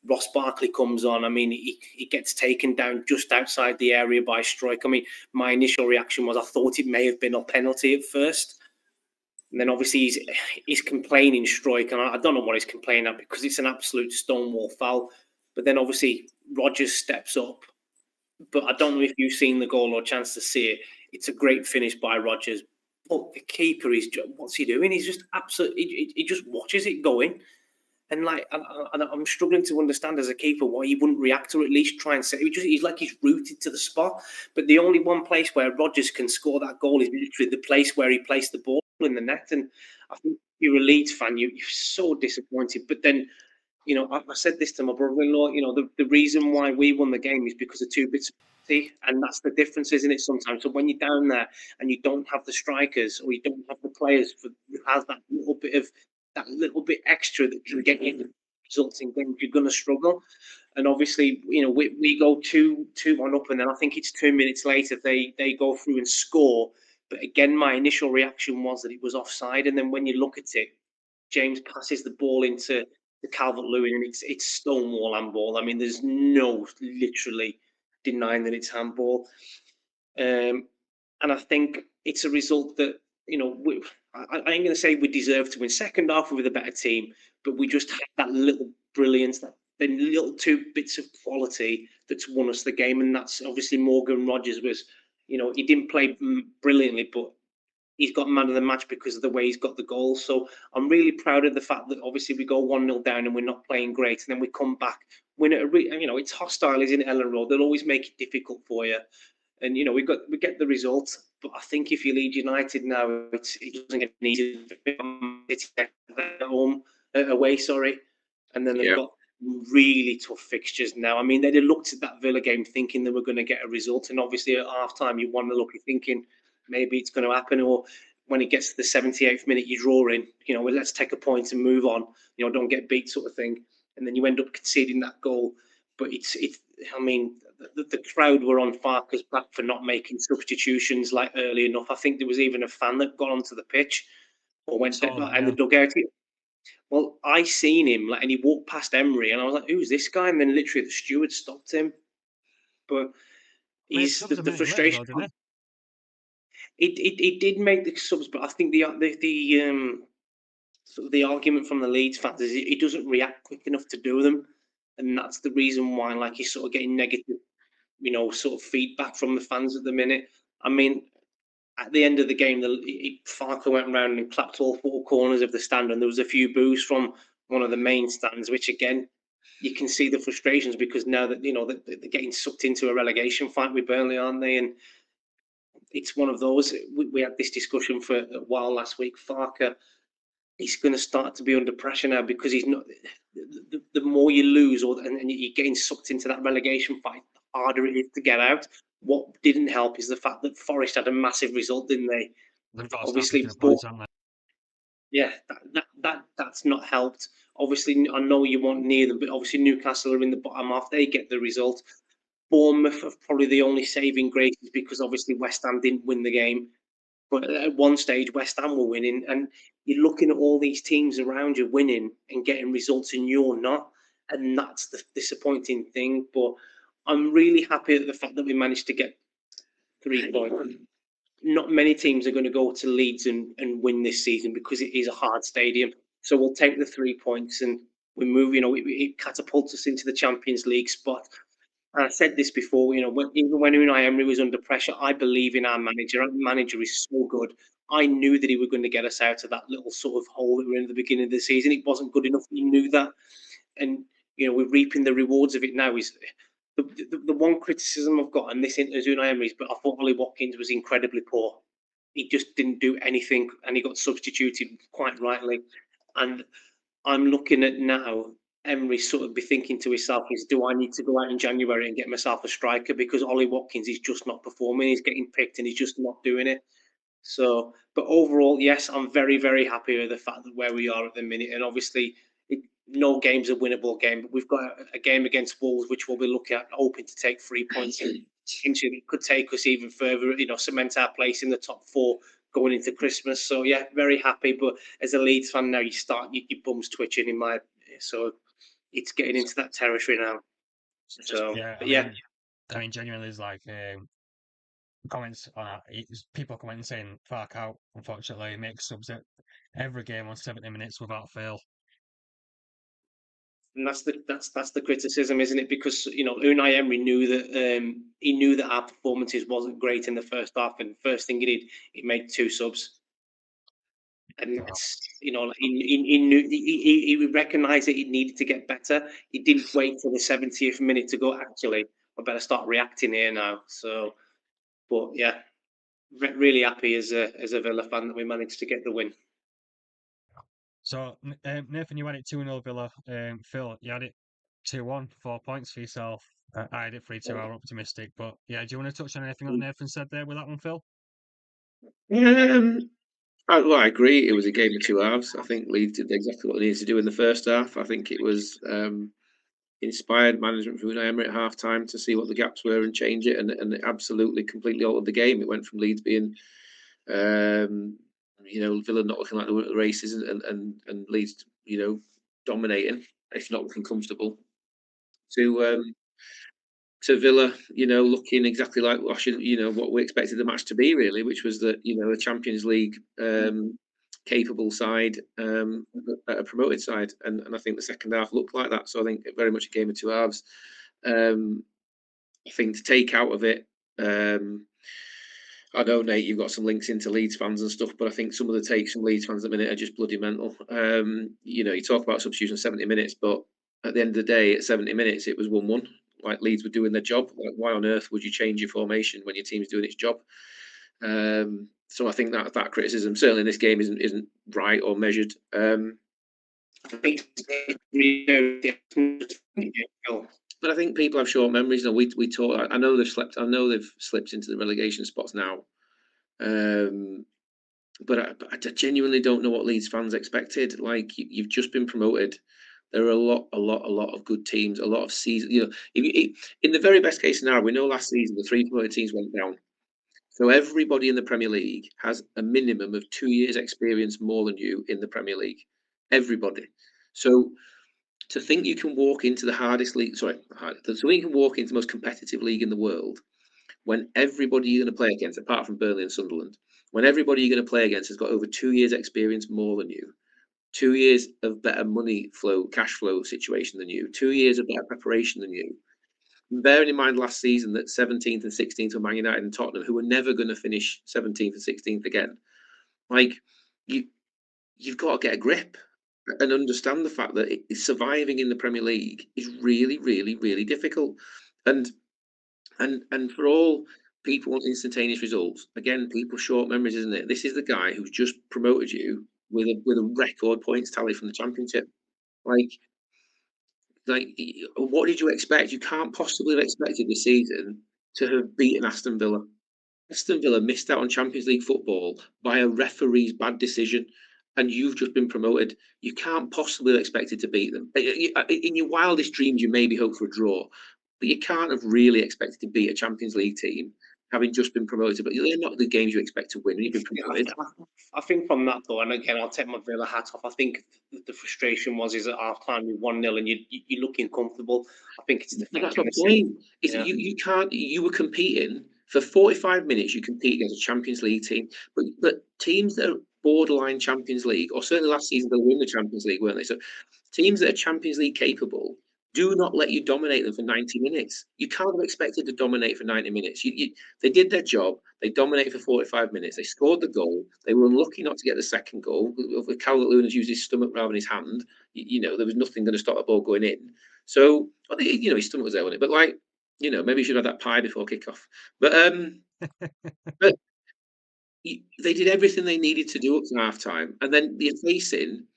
Ross Barkley comes on. I mean, he gets taken down just outside the area by Struijk. I mean, my initial reaction was I thought it may have been a penalty at first. And then obviously he's complaining, Struijk, and I don't know what he's complaining at because it's an absolute stonewall foul. But then obviously Rodgers steps up. But I don't know if you've seen the goal or a chance to see it. It's a great finish by Rodgers. But the keeper, what's he doing? He's just absolutely, he just watches it going. And I'm struggling to understand as a keeper why he wouldn't react or at least try and say he's like he's rooted to the spot. But the only one place where Rodgers can score that goal is literally the place where he placed the ball in the net. And I think if you're a Leeds fan, you're so disappointed. But then, I said this to my brother-in-law. The reason why we won the game is because of two bits of quality, and that's the difference, isn't it? Sometimes, so when you're down there and you don't have the strikers or you don't have the players who has that little bit extra that can get you results in games, you're going to struggle. And obviously, we go 2-1 up, and then I think it's 2 minutes later they go through and score. But again, my initial reaction was that it was offside, and then when you look at it, James passes the ball into the Calvert-Lewin, and it's stonewall handball. I mean, there's no literally denying that it's handball. And I think it's a result that I ain't going to say we deserve to win. Second half, we were the better team, but we just had that little brilliance, that the little two bits of quality that's won us the game, and that's obviously Morgan Rodgers was. He didn't play brilliantly, but he's got man of the match because of the way he's got the goals. So I'm really proud of the fact that obviously we go 1-0 down and we're not playing great, and then we come back, win it. It's hostile, isn't it, Ellen Road? They'll always make it difficult for you, and we get the result. But I think if you lead United now, it doesn't get easy. It's at home, away, sorry, and then they've got really tough fixtures now. I mean, they'd have looked at that Villa game thinking they were going to get a result, and obviously at half time you want to look thinking maybe it's going to happen, or when it gets to the 78th minute you're drawing, well, let's take a point and move on, don't get beat sort of thing, and then you end up conceding that goal. But it's I mean, the crowd were on Farker's back for not making substitutions like early enough. I think there was even a fan that got onto the pitch or went in the dugout. Well, I seen him and he walked past Emery, and I was like, "Who's this guy?" And then literally the steward stopped him. But Made he's subs a the minute later, frustration. though, didn't It did make the subs, but I think the sort of the argument from the Leeds fans is he doesn't react quick enough to do them, and that's the reason why like he's sort of getting negative, sort of feedback from the fans at the minute. I mean, at the end of the game, Farker went round and clapped all four corners of the stand, and there was a few boos from one of the main stands, which again you can see the frustrations because now that they're getting sucked into a relegation fight with Burnley, aren't they? And it's one of those. We had this discussion for a while last week. Farker, he's going to start to be under pressure now because he's not. The more you lose, and you're getting sucked into that relegation fight, the harder it is to get out. What didn't help is the fact that Forest had a massive result, didn't they? They've got to start picking Obviously, up but points, haven't they? yeah, that's not helped. Obviously, I know you want near them, but obviously Newcastle are in the bottom half. They get the result. Bournemouth are probably the only saving grace because obviously West Ham didn't win the game. But at one stage, West Ham were winning, and you're looking at all these teams around you winning and getting results, and you're not. And that's the disappointing thing. But I'm really happy at the fact that we managed to get 3 points. Not many teams are going to go to Leeds and win this season because it is a hard stadium. So we'll take the 3 points and we move. It catapults us into the Champions League spot. And I said this before, even when Unai Emery was under pressure, I believe in our manager. Our manager is so good. I knew that he was going to get us out of that little sort of hole that we were in at the beginning of the season. It wasn't good enough. We knew that. And, we're reaping the rewards of it now. Is the one criticism I've got, and this is Unai Emery's, but I thought Ollie Watkins was incredibly poor. He just didn't do anything, and he got substituted quite rightly. And I'm looking at now Emery sort of be thinking to himself is, do I need to go out in January and get myself a striker because Ollie Watkins is just not performing. He's getting picked and he's just not doing it. So, but overall, yes, I'm very, very happy with the fact that where we are at the minute. And obviously, no game's a winnable game, but we've got a game against Wolves, which we'll be looking at, hoping to take 3 points. It could take us even further, cement our place in the top four going into Christmas. So yeah, very happy. But as a Leeds fan now, you start your bum's twitching in my. So it's getting into that territory now. So Yeah, yeah, I mean, genuinely, there's like comments on that. People commenting saying Fark out. Unfortunately, makes subs at every game on 70 minutes without fail. and that's the criticism, isn't it? Because Unai Emery knew that he knew that our performances wasn't great in the first half, and first thing he did, he made 2 subs. And that's he knew he recognised that he needed to get better. He didn't wait till the 70th minute to go. Actually, I better start reacting here now. So, but yeah, really happy as a Villa fan that we managed to get the win. So, Nathan, you had it 2-0 Villa. Phil, you had it 2-1, 4 points for yourself. I had it 3-2. I was optimistic, but yeah, do you want to touch on anything that Nathan said there with that one, Phil? I agree. It was a game of two halves. I think Leeds did exactly what they needed to do in the first half. I think it was inspired management from Unai Emery at half time to see what the gaps were and change it, and it absolutely completely altered the game. It went from Leeds being, Villa not looking like they were at the races, and Leeds, dominating, if not looking comfortable, to Villa, looking exactly like what we expected the match to be, really, which was that a Champions League capable side, a promoted side, and I think the second half looked like that. So I think very much a game of two halves. I think to take out of it, I know, Nate, you've got some links into Leeds fans and stuff, but I think some of the takes from Leeds fans at the minute are just bloody mental. You talk about substitution 70 minutes, but at the end of the day, at 70 minutes, it was 1-1. Like Leeds were doing their job. Like, why on earth would you change your formation when your team's doing its job? So I think that criticism certainly in this game isn't right or measured. I think but I think people have short memories. We talk. I know they've slipped into the relegation spots now. But I genuinely don't know what Leeds fans expected. Like, you've just been promoted. There are a lot of good teams. A lot of seasons. In the very best case scenario, we know last season the 3 promoted teams went down. So everybody in the Premier League has a minimum of 2 years' experience more than you in the Premier League. everybody. So to think you can walk into the hardest league, so you can walk into the most competitive league in the world when everybody you're going to play against, apart from Burnley and Sunderland, when everybody you're going to play against has got over 2 years' experience more than you, 2 years of better money flow, cash flow situation than you, 2 years of better preparation than you. Bearing in mind last season that 17th and 16th were Man United and Tottenham, who were never going to finish 17th and 16th again. Like you've got to get a grip and understand the fact that surviving in the Premier League is really, really, really difficult. And for all people want instantaneous results, again, people short memories, isn't it? This is the guy who's just promoted you with a record points tally from the Championship. Like, what did you expect? You can't possibly have expected this season to have beaten Aston Villa. Aston Villa missed out on Champions League football by a referee's bad decision, and you've just been promoted. You can't possibly have expected to beat them. In your wildest dreams, you maybe hope for a draw, but you can't have really expected to beat a Champions League team having just been promoted. But they're not the games you expect to win when you've been promoted. I think from that though, and again, I'll take my Villa hat off. I think the frustration is at half time you're 1-0 and you're looking comfortable. I think it's the That's my point. You can't. You were competing for 45 minutes. You compete against a Champions League team, but teams that are borderline Champions League, or certainly last season they were in the Champions League, weren't they? So teams that are Champions League capable do not let you dominate them for 90 minutes. You can't have expected to dominate for 90 minutes. They did their job. They dominated for 45 minutes. They scored the goal. They were unlucky not to get the second goal. With Calvert-Lewin's used his stomach rather than his hand, there was nothing going to stop the ball going in. So, his stomach was there, wasn't it? But maybe he should have that pie before kickoff. But but they did everything they needed to do up to half time, and then you're facing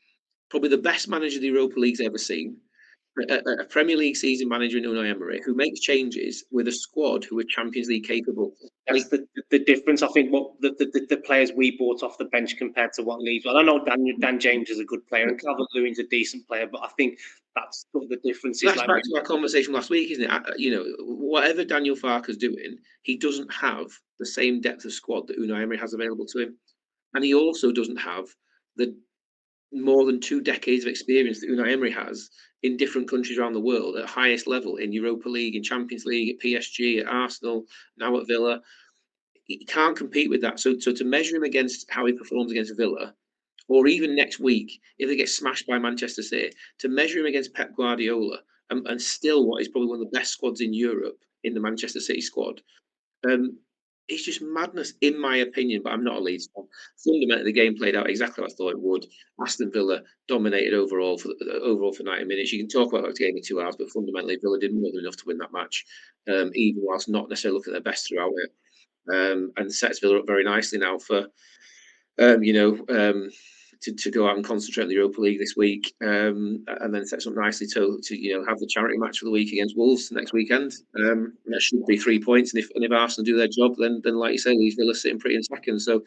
probably the best manager the Europa League's ever seen, a Premier League season manager in Unai Emery, who makes changes with a squad who are Champions League capable. That's the difference. I think what the players we bought off the bench compared to what Leeds. Well, I know Dan James is a good player and Calvert-Lewin's a decent player, but I think that's sort of the difference. That's back to our conversation last week, isn't it? Whatever Daniel Farke's doing, he doesn't have the same depth of squad that Unai Emery has available to him, and he also doesn't have the more than 2 decades of experience that Unai Emery has in different countries around the world at highest level, in Europa League, in Champions League, at PSG, at Arsenal, now at Villa. He can't compete with that. So to measure him against how he performs against Villa, or even next week, if they get smashed by Manchester City, to measure him against Pep Guardiola and still what is probably one of the best squads in Europe in the Manchester City squad, it's just madness, in my opinion, but I'm not a Leeds fan. Fundamentally, the game played out exactly what I thought it would. Aston Villa dominated overall for 90 minutes. You can talk about the game in 2 hours, but fundamentally, Villa did more than enough to win that match, even whilst not necessarily looking at their best throughout it. And sets Villa up very nicely now for, to go out and concentrate on the Europa League this week, and then sets up nicely to have the charity match for the week against Wolves next weekend. That should be 3 points, and if Arsenal do their job, then like you say, leaves Villa sitting pretty in second. So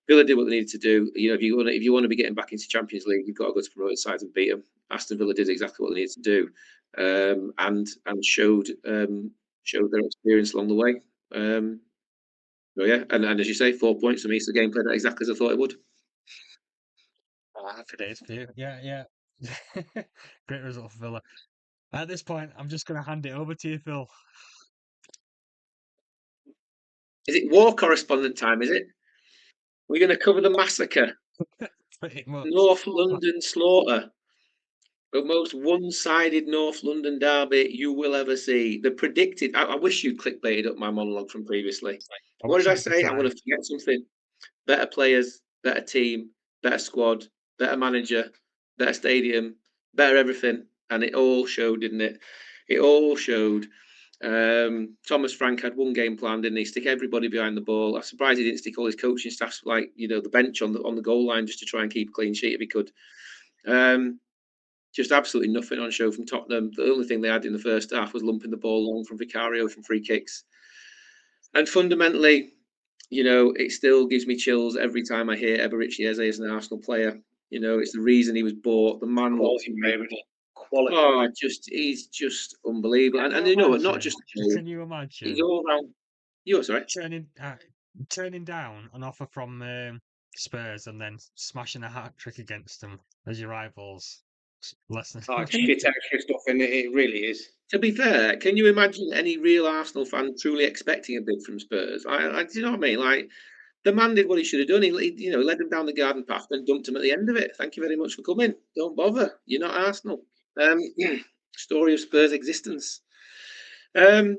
Villa did what they needed to do. If you want to be getting back into Champions League, you've got to go to promoted sides and beat them. Aston Villa did exactly what they needed to do, and showed their experience along the way. So yeah, and as you say, 4 points for me. So the game played out exactly as I thought it would. Happy days for you. Yeah. Great result for Villa. At this point, I'm just going to hand it over to you, Phil. Is it war correspondent time, is it? We're going to cover the massacre. Pretty much. North London slaughter. The most one-sided North London derby you will ever see. The predicted... I wish you'd clickbaited up my monologue from previously. What did I say? I'm going to forget something. Better players, better team, better squad, better manager, better stadium, better everything. And it all showed, didn't it? It all showed. Thomas Frank had one game plan, didn't he? Stick everybody behind the ball. I'm surprised he didn't stick all his coaching staff, the bench on the goal line, just to try and keep a clean sheet if he could. Just absolutely nothing on show from Tottenham. The only thing they had in the first half was lumping the ball long from Vicario from free kicks. And fundamentally, it still gives me chills every time I hear Eberechi Eze as an Arsenal player. It's the reason he was bought. The man quality. Oh, he's just unbelievable. And not just can you imagine? He's all around. Sorry. Turning down an offer from Spurs and then smashing a hat trick against them as your rivals. Less than Oh, shit extra stuff, and it really is. To be fair, can you imagine any real Arsenal fan truly expecting a bid from Spurs? Do you know what I mean? Like, the man did what he should have done. He led them down the garden path and dumped him at the end of it. Thank you very much for coming. Don't bother. You're not Arsenal. Story of Spurs' existence. You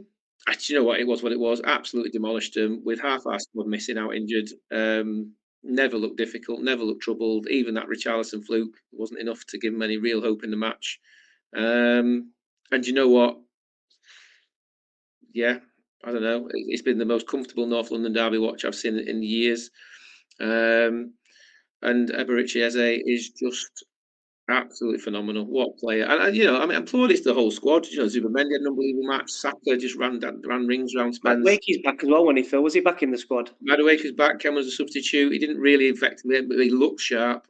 know what? It was what it was. Absolutely demolished them with half our squad missing out injured. Never looked difficult. Never looked troubled. Even that Richarlison fluke wasn't enough to give them any real hope in the match. And you know what? Yeah, I don't know. It's been the most comfortable North London derby watch I've seen in years. And Eberici Eze is just absolutely phenomenal. What a player! And applauded the whole squad. Zubimendi had an unbelievable match. Saka just ran rings around Spence. Madueke's back as well. When he fell, was he back in the squad? Madueke's back. Ken was a substitute. He didn't really affect him, but he looked sharp.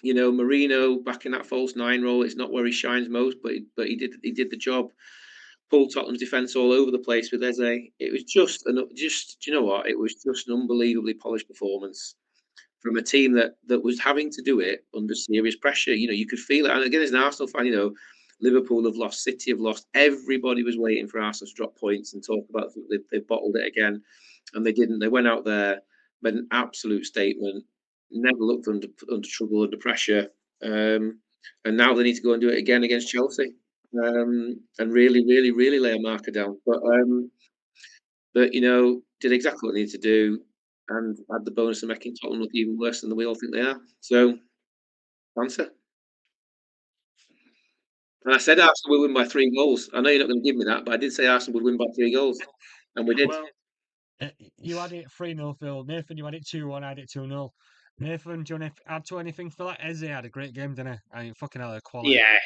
Marino back in that false 9 role. It's not where he shines most, but he did the job. Pulled Tottenham's defence all over the place with Eze. It was just do you know what? It was just an unbelievably polished performance from a team that was having to do it under serious pressure. You could feel it. And again, as an Arsenal fan, Liverpool have lost, City have lost. Everybody was waiting for Arsenal to drop points and talk about they've bottled it again, and they didn't. They went out there, made an absolute statement. Never looked under trouble, under pressure, and now they need to go and do it again against Chelsea. And really, really, really lay a marker down. But did exactly what they needed to do, and had the bonus of making Tottenham look even worse than we all think they are. So, answer. And I said Arsenal will win by 3 goals. I know you're not going to give me that, but I did say Arsenal would win by 3 goals, and we did. Well, you had it 3-0, Phil. Nathan, you had it 2-1. I had it 2-0. Nathan, do you want to add to anything for that? Eze had a great game, didn't he? I mean, fucking hell, quality. Yeah,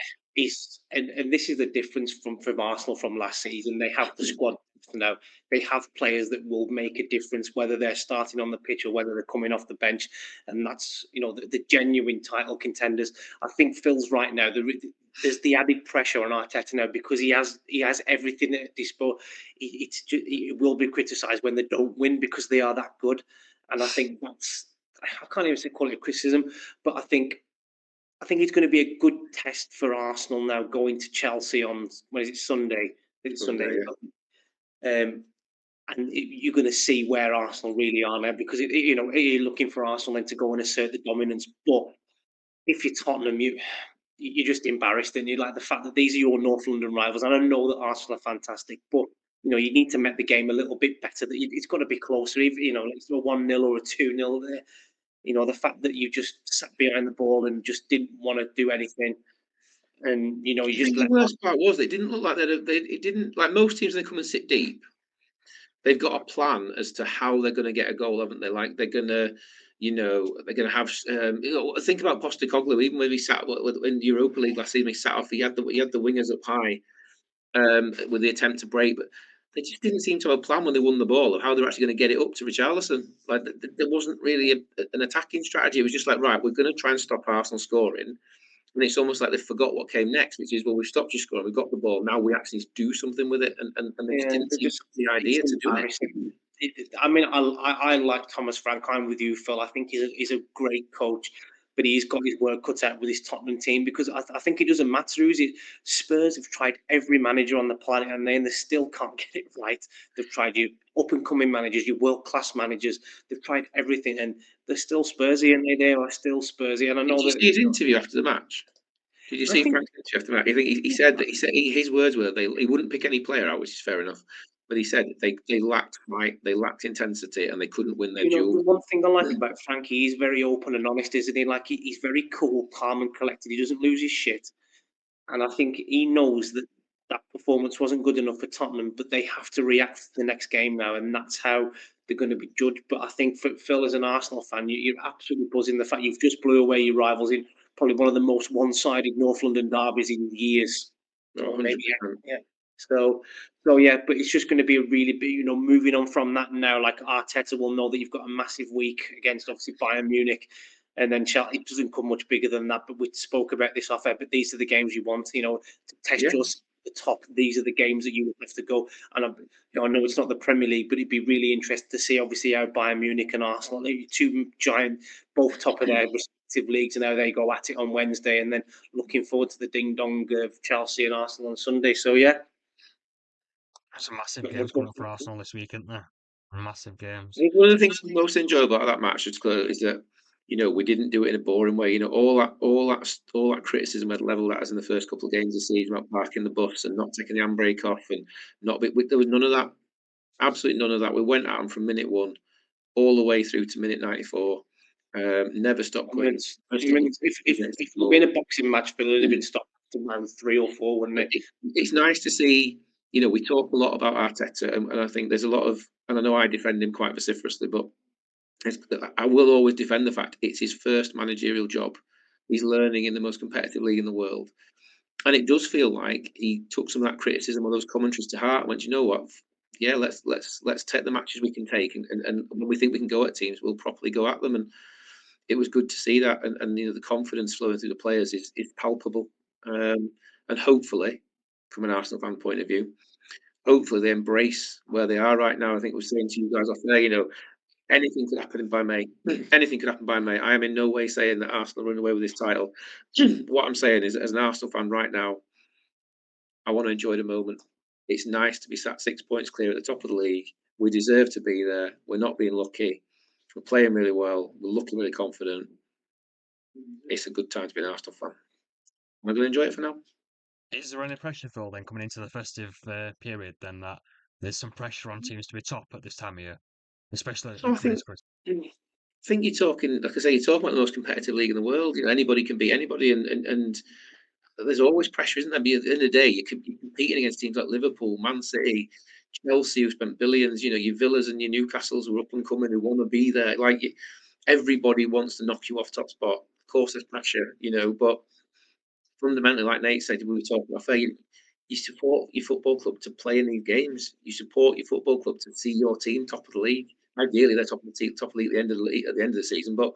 and this is the difference from Arsenal from last season. They have the squad now. They have players that will make a difference, whether they're starting on the pitch or whether they're coming off the bench, and that's the genuine title contenders. I think Phil's right now. There's the added pressure on Arteta now because he has everything at disposal. It will be criticised when they don't win because they are that good, and I think I can't even say call it a criticism, but I think it's going to be a good test for Arsenal now going to Chelsea on Sunday? It's Sunday. And you're going to see where Arsenal really are now because you're looking for Arsenal then to go and assert the dominance. But if you're Tottenham, you're just embarrassed, and you like the fact that these are your North London rivals. And I know that Arsenal are fantastic, but you need to make the game a little bit better. It's got to be closer. Even it's a 1-0 or a 2-0 there. The fact that you just sat behind the ball and just didn't want to do anything, and you just the worst part was it didn't look like it didn't like most teams. They come and sit deep. They've got a plan as to how they're going to get a goal, haven't they? Like they're going to, they're going to have. Think about Postecoglou. Even when he sat in Europa League last season, he sat off. He had the wingers up high with the attempt to break, but they just didn't seem to have a plan when they won the ball of how they're actually going to get it up to Richarlison. Like there wasn't really an attacking strategy. It was just like, right, we're going to try and stop Arsenal scoring. And it's almost like they forgot what came next, which is, well, we've stopped you scoring, we've got the ball, now we actually do something with it. And they just didn't seem the idea to do it. I mean, I like Thomas Frank. I'm with you, Phil. I think he's a great coach, but he's got his work cut out with his Tottenham team because I think it doesn't matter who's it. Spurs have tried every manager on the planet and they still can't get it right. They've tried you up-and-coming managers, you world-class managers. They've tried everything and they're still Spursy and they are still Spursy. And I know Did you see his interview after the match? Did you see Frank's interview after the match? I think he said that his words were he wouldn't pick any player out, which is fair enough. But he said they lacked fight, they lacked intensity, and they couldn't win their duel. The one thing I like about Frankie, he's very open and honest, isn't he? Like he's very cool, calm, and collected. He doesn't lose his shit, and I think he knows that performance wasn't good enough for Tottenham, but they have to react to the next game now, and that's how they're going to be judged. But I think for Phil, as an Arsenal fan, you're absolutely buzzing the fact you've just blew away your rivals in probably one of the most one-sided North London derbies in years. Maybe, yeah. So yeah, but it's just going to be a really big, moving on from that now. Like Arteta will know that you've got a massive week against obviously Bayern Munich, and then Chelsea. It doesn't come much bigger than that. But we spoke about this off air. But these are the games you want, to test the top, these are the games that you would have to go. And I know it's not the Premier League, but it'd be really interesting to see, obviously, how Bayern Munich and Arsenal, two giant, both top of their respective leagues, and how they go at it on Wednesday. And then looking forward to the ding dong of Chelsea and Arsenal on Sunday. So yeah, Some massive games coming up for Arsenal this week, isn't there? Massive games. I think one of the things most enjoyable about that match is that we didn't do it in a boring way. All that criticism had leveled at us in the first couple of games of the season about parking the bus and not taking the handbrake off and not. There was none of that. Absolutely none of that. We went at them from minute one all the way through to minute 94. Never stopped I mean, putting. if you win a boxing match, but it'd have been stopped around 3 or 4, wouldn't it? It's nice to see. We talk a lot about Arteta, and I think there's a lot of, and I know I defend him quite vociferously, but I will always defend the fact it's his first managerial job. He's learning in the most competitive league in the world, and it does feel like he took some of that criticism or those commentaries to heart. And went, you know what? Yeah, let's take the matches we can take, and when we think we can go at teams, we'll properly go at them. And it was good to see that, and the confidence flowing through the players is palpable. And hopefully, from an Arsenal fan point of view, hopefully they embrace where they are right now. I think we're saying to you guys off there, anything could happen by May. Anything could happen by May. I am in no way saying that Arsenal run away with this title. What I'm saying is, as an Arsenal fan right now, I want to enjoy the moment. It's nice to be sat 6 points clear at the top of the league. We deserve to be there. We're not being lucky. We're playing really well. We're looking really confident. It's a good time to be an Arsenal fan. Am I going to enjoy it for now? Is there any pressure, Phil, then coming into the festive period, then that there's some pressure on teams to be top at this time of year, especially I think you're talking, like I say, you're talking about the most competitive league in the world. Anybody can beat anybody, and there's always pressure, isn't there? But at the end of the day, you're competing against teams like Liverpool, Man City, Chelsea, who spent billions. Your Villas and your Newcastles who are up and coming, who want to be there. Everybody wants to knock you off top spot. Of course, there's pressure, but fundamentally, like Nate said, we were talking about, you support your football club to play in these games. You support your football club to see your team top of the league. Ideally, they're top of the league at the end of the season. But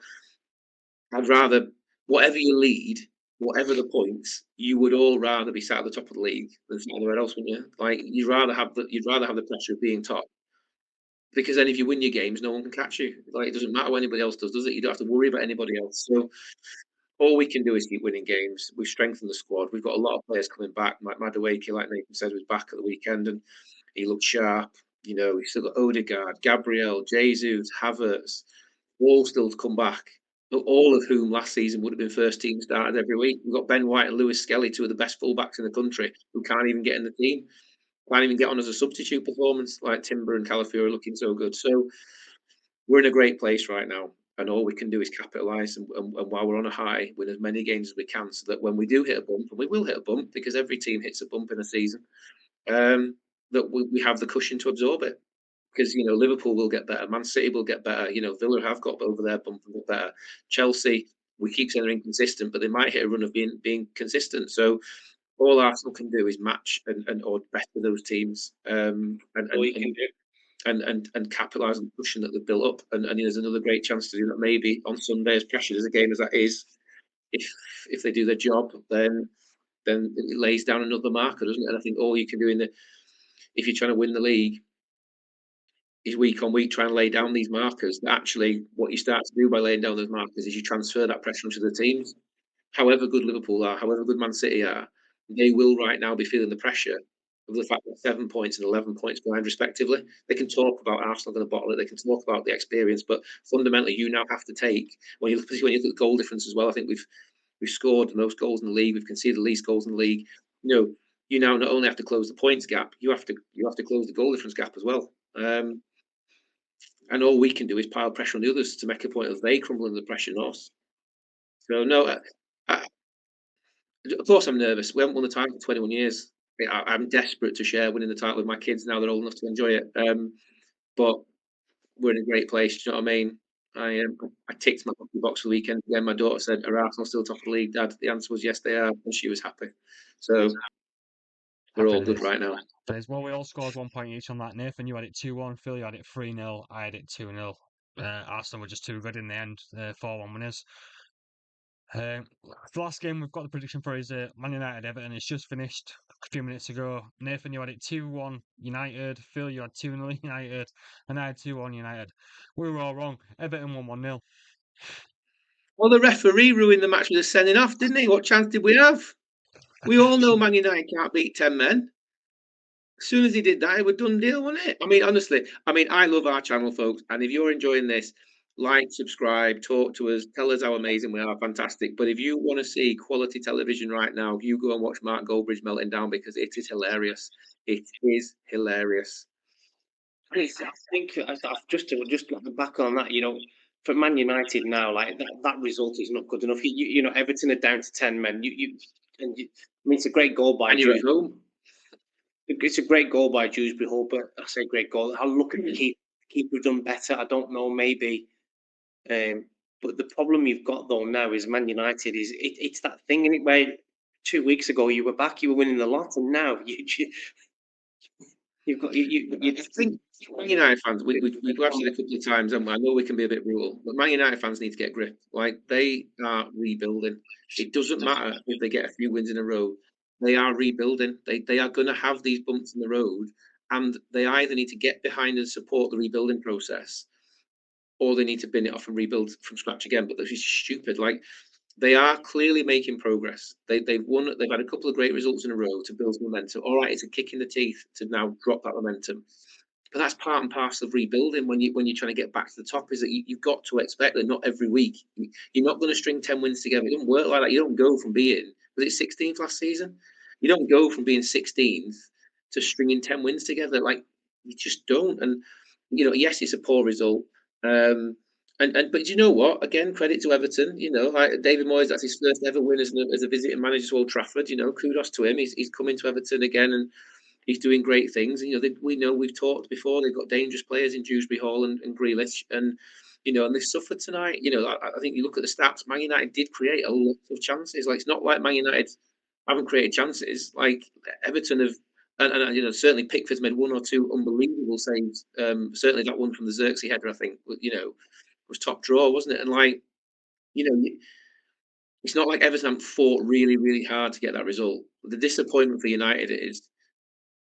I'd rather, whatever you lead, whatever the points, you would all rather be sat at the top of the league than anywhere else, wouldn't you? You'd rather have the pressure of being top, because then if you win your games, no one can catch you. It doesn't matter what anybody else does it? You don't have to worry about anybody else. So all we can do is keep winning games. We've strengthened the squad. We've got a lot of players coming back. Madueke, like Nathan said, was back at the weekend and he looked sharp. We've still got Odegaard, Gabriel, Jesus, Havertz, all still to come back. All of whom last season would have been first team started every week. We've got Ben White and Lewis Skelly, two of the best fullbacks in the country, who can't even get in the team. Can't even get on as a substitute performance, like Timber and Calafiori looking so good. So we're in a great place right now. And all we can do is capitalise and while we're on a high, win as many games as we can, so that when we do hit a bump, and we will hit a bump because every team hits a bump in a season, that we have the cushion to absorb it. Because Liverpool will get better, Man City will get better. Villa have got over their bump and get better. Chelsea, we keep saying they're inconsistent, but they might hit a run of being consistent. So all Arsenal can do is match or better those teams, and capitalise on the cushion that they've built up. And there's another great chance to do that maybe on Sunday, as pressured as a game as that is. If they do their job, then it lays down another marker, doesn't it? And I think all you can do if you're trying to win the league, is week on week try and lay down these markers. Actually, what you start to do by laying down those markers is you transfer that pressure onto the teams. However good Liverpool are, however good Man City are, they will right now be feeling the pressure of the fact that 7 points and 11 points behind, respectively. They can talk about Arsenal going to bottle it. They can talk about the experience, but fundamentally, you now have to take when you look at the goal difference as well. I think we've scored the most goals in the league. We've conceded the least goals in the league. You now not only have to close the points gap, you have to close the goal difference gap as well. And all we can do is pile pressure on the others to make a point of they crumble under the pressure, not us. So no, of course I'm nervous. We haven't won the title for 21 years. I'm desperate to share winning the title with my kids now they're old enough to enjoy it. But we're in a great place. Do you know what I mean? I ticked my box for the weekend. Again, my daughter said, "Are Arsenal still top of the league, Dad?" The answer was yes, they are, and she was happy. So we're all good right now. Well, we all scored 1 point each on that. Nathan, you had it 2-1. Phil, you had it 3-0. I had it 2-0. Arsenal were just too good in the end. 4-1 winners. The last game we've got the prediction for is Man United Everton. It's just finished a few minutes ago. Nathan, you had it 2-1 United. Phil, you had 2-0 United. And I had 2-1 United. We were all wrong. Everton won 1-0. Well, the referee ruined the match with a sending off, didn't he? What chance did we have? We all know Man United can't beat 10 men. As soon as he did that, it was done deal, wasn't it? I mean, honestly, I love our channel, folks. And if you're enjoying this, like, subscribe, talk to us, tell us how amazing we are, fantastic. But if you want to see quality television right now, you go and watch Mark Goldbridge melting down because it is hilarious. It is hilarious. I think I've just looking back on that, for Man United now, like that result is not good enough. Everton are down to 10 men. I mean, it's a great goal by And you're at Dewsbury. home. It's a great goal by Dewsbury Hall, but I say great goal. I'll look at the keeper done better. I don't know, maybe. But the problem you've got though now is Man United is it's that thing in it where 2 weeks ago you were back, you were winning the lot, and now you've got I think Man United fans, we've said a couple of times, and I know we can be a bit brutal, but Man United fans need to get grip. Like, they are rebuilding. It doesn't matter if they get a few wins in a row. They are rebuilding. They are going to have these bumps in the road, and they either need to get behind and support the rebuilding process, or they need to bin it off and rebuild from scratch again. But this is stupid. Like, they are clearly making progress. They've won. They've had a couple of great results in a row to build momentum. All right, it's a kick in the teeth to now drop that momentum, but that's part and parcel of rebuilding. When you're trying to get back to the top, is that you've got to expect that not every week you're not going to string 10 wins together. It doesn't work like that. You don't go from being, was it 16th last season? You don't go from being 16th to stringing 10 wins together. Like, you just don't. And yes, it's a poor result. But you know what? Again, credit to Everton. Like David Moyes, that's his first ever win as a visiting manager to Old Trafford. Kudos to him. He's coming to Everton again, and he's doing great things. We know we've talked before. They've got dangerous players in Dewsbury Hall and Grealish, and and they suffered tonight. I think you look at the stats. Man United did create a lot of chances. Like, it's not like Man United haven't created chances. Like, Everton have. And certainly Pickford's made one or two unbelievable saves. Certainly that one from the Xerxes header, I think, was top draw, wasn't it? And it's not like Everton fought really, really hard to get that result. The disappointment for United is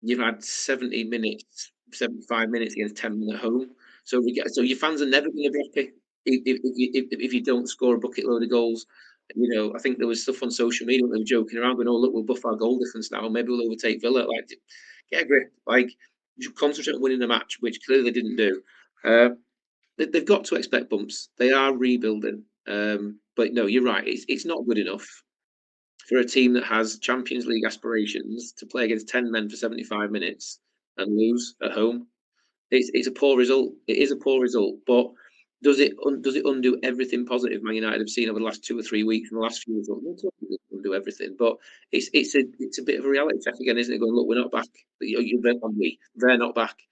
you've had 70 minutes, 75 minutes against 10 men at home. So your fans are never going to be happy if you don't score a bucket load of goals. I think there was stuff on social media when they were joking around, going, "Oh, look, we'll buff our goal difference now, and maybe we'll overtake Villa." Like, get a grip. Like, you concentrate on winning the match, which clearly they didn't do. They've got to expect bumps. They are rebuilding. But no, you're right. It's not good enough for a team that has Champions League aspirations to play against 10 men for 75 minutes and lose at home. It's a poor result. It is a poor result. But does it undo everything positive Man United have seen over the last 2 or 3 weeks and the last few results? No, it doesn't undo everything. But it's a bit of a reality check again, isn't it? Going, look, we're not back. They're not back.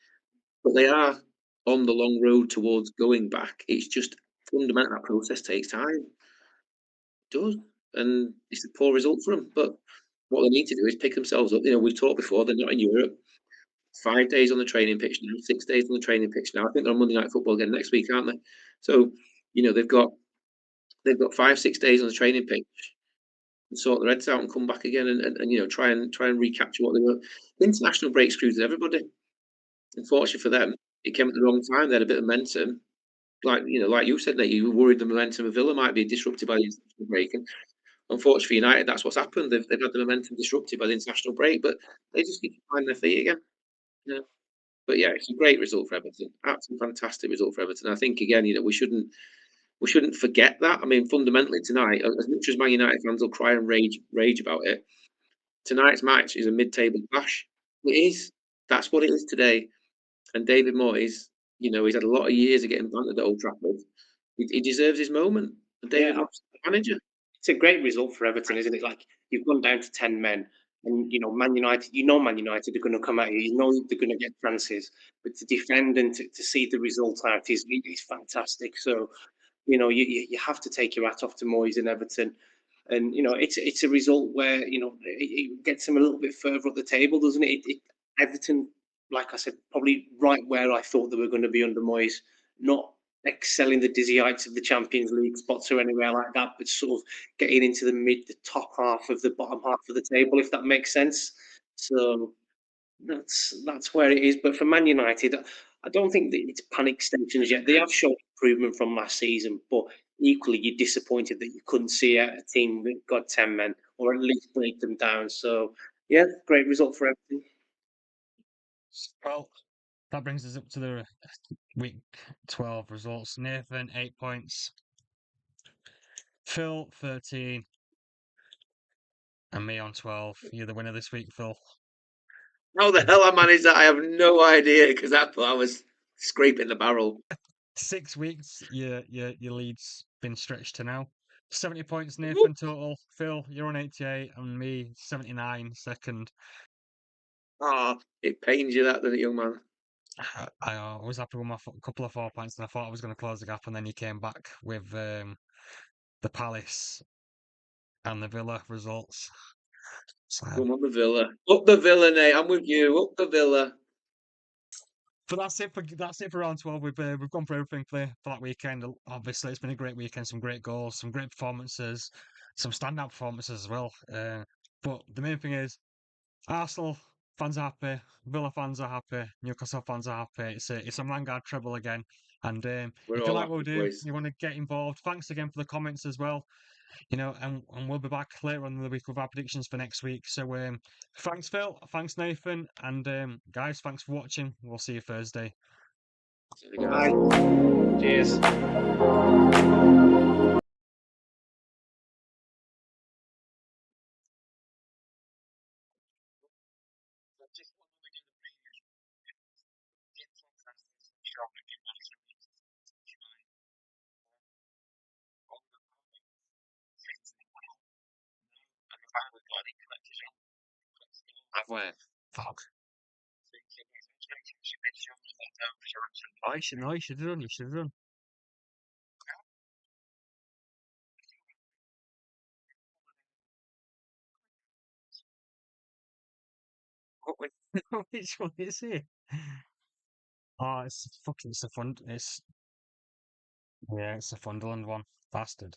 But they are on the long road towards going back. It's just fundamental. That process takes time. It does. And it's a poor result for them. But what they need to do is pick themselves up. We've talked before, they're not in Europe. 5 days on the training pitch now, 6 days on the training pitch now. I think they're on Monday Night Football again next week, aren't they? So, they've got 5-6 days on the training pitch and sort their heads out and come back again and try and recapture what they were. The international break screws everybody. Unfortunately for them, it came at the wrong time. They had a bit of momentum. Like you said, that you were worried the momentum of Villa might be disrupted by the international break. And unfortunately for United, that's what's happened. They've had the momentum disrupted by the international break, but they just keep finding their feet again. But yeah, it's a great result for Everton. Absolutely fantastic result for Everton. I think again, we shouldn't forget that. I mean, fundamentally tonight, as much as Man United fans will cry and rage about it, tonight's match is a mid-table clash. It is. That's what it is today. And David Moyes, he's had a lot of years of getting bantered at Old Trafford. He deserves his moment. And David Moyes is the manager. It's a great result for Everton, isn't it? Like, you've gone down to 10 men, and Man United. Man United are going to come at you. They're going to get chances, but to defend and to see the result out is fantastic. So, you have to take your hat off to Moyes and Everton. And it's a result where it gets them a little bit further up the table, doesn't it? Everton, like I said, probably right where I thought they were going to be under Moyes. Not excel in the dizzy heights of the Champions League spots or anywhere like that, but sort of getting into the top half of the bottom half of the table, if that makes sense. So that's where it is. But for Man United, I don't think that it's panic stations yet. They have shown improvement from last season, but equally you're disappointed that you couldn't see a team that got 10 men or at least break them down. So yeah, great result for everything. Well, that brings us up to the week 12 results. Nathan, 8 points. Phil, 13. And me on 12. You're the winner this week, Phil. How the hell I managed that, I have no idea, because I thought I was scraping the barrel. 6 weeks, your lead's been stretched to now. 70 points, Nathan, total. Phil, you're on 88, and me, 79, second. Ah, it pains you that, doesn't it, young man? I was happy with my couple of 4 points, and I thought I was going to close the gap, and then you came back with the Palace and the Villa results. So, Come on, the Villa. Up the Villa, Nate. I'm with you. Up the Villa. but that's it for round 12. We've gone through everything for that weekend. Obviously, it's been a great weekend. Some great goals, some great performances, some standout performances as well. But the main thing is Arsenal fans are happy, Villa fans are happy, Newcastle fans are happy. It's a Vanguard treble again. And We're if you all like what we happy, do, boys. you want to get involved. Thanks again for the comments as well. And we'll be back later on in the week with our predictions for next week. So thanks, Phil. Thanks, Nathan. And guys, thanks for watching. We'll see you Thursday. See you guys. Cheers. Have we? Fuck. Oh, you should know. You should have done. You should have done. Which one is it? Oh, it's a fun. It's a Sunderland one. Bastard.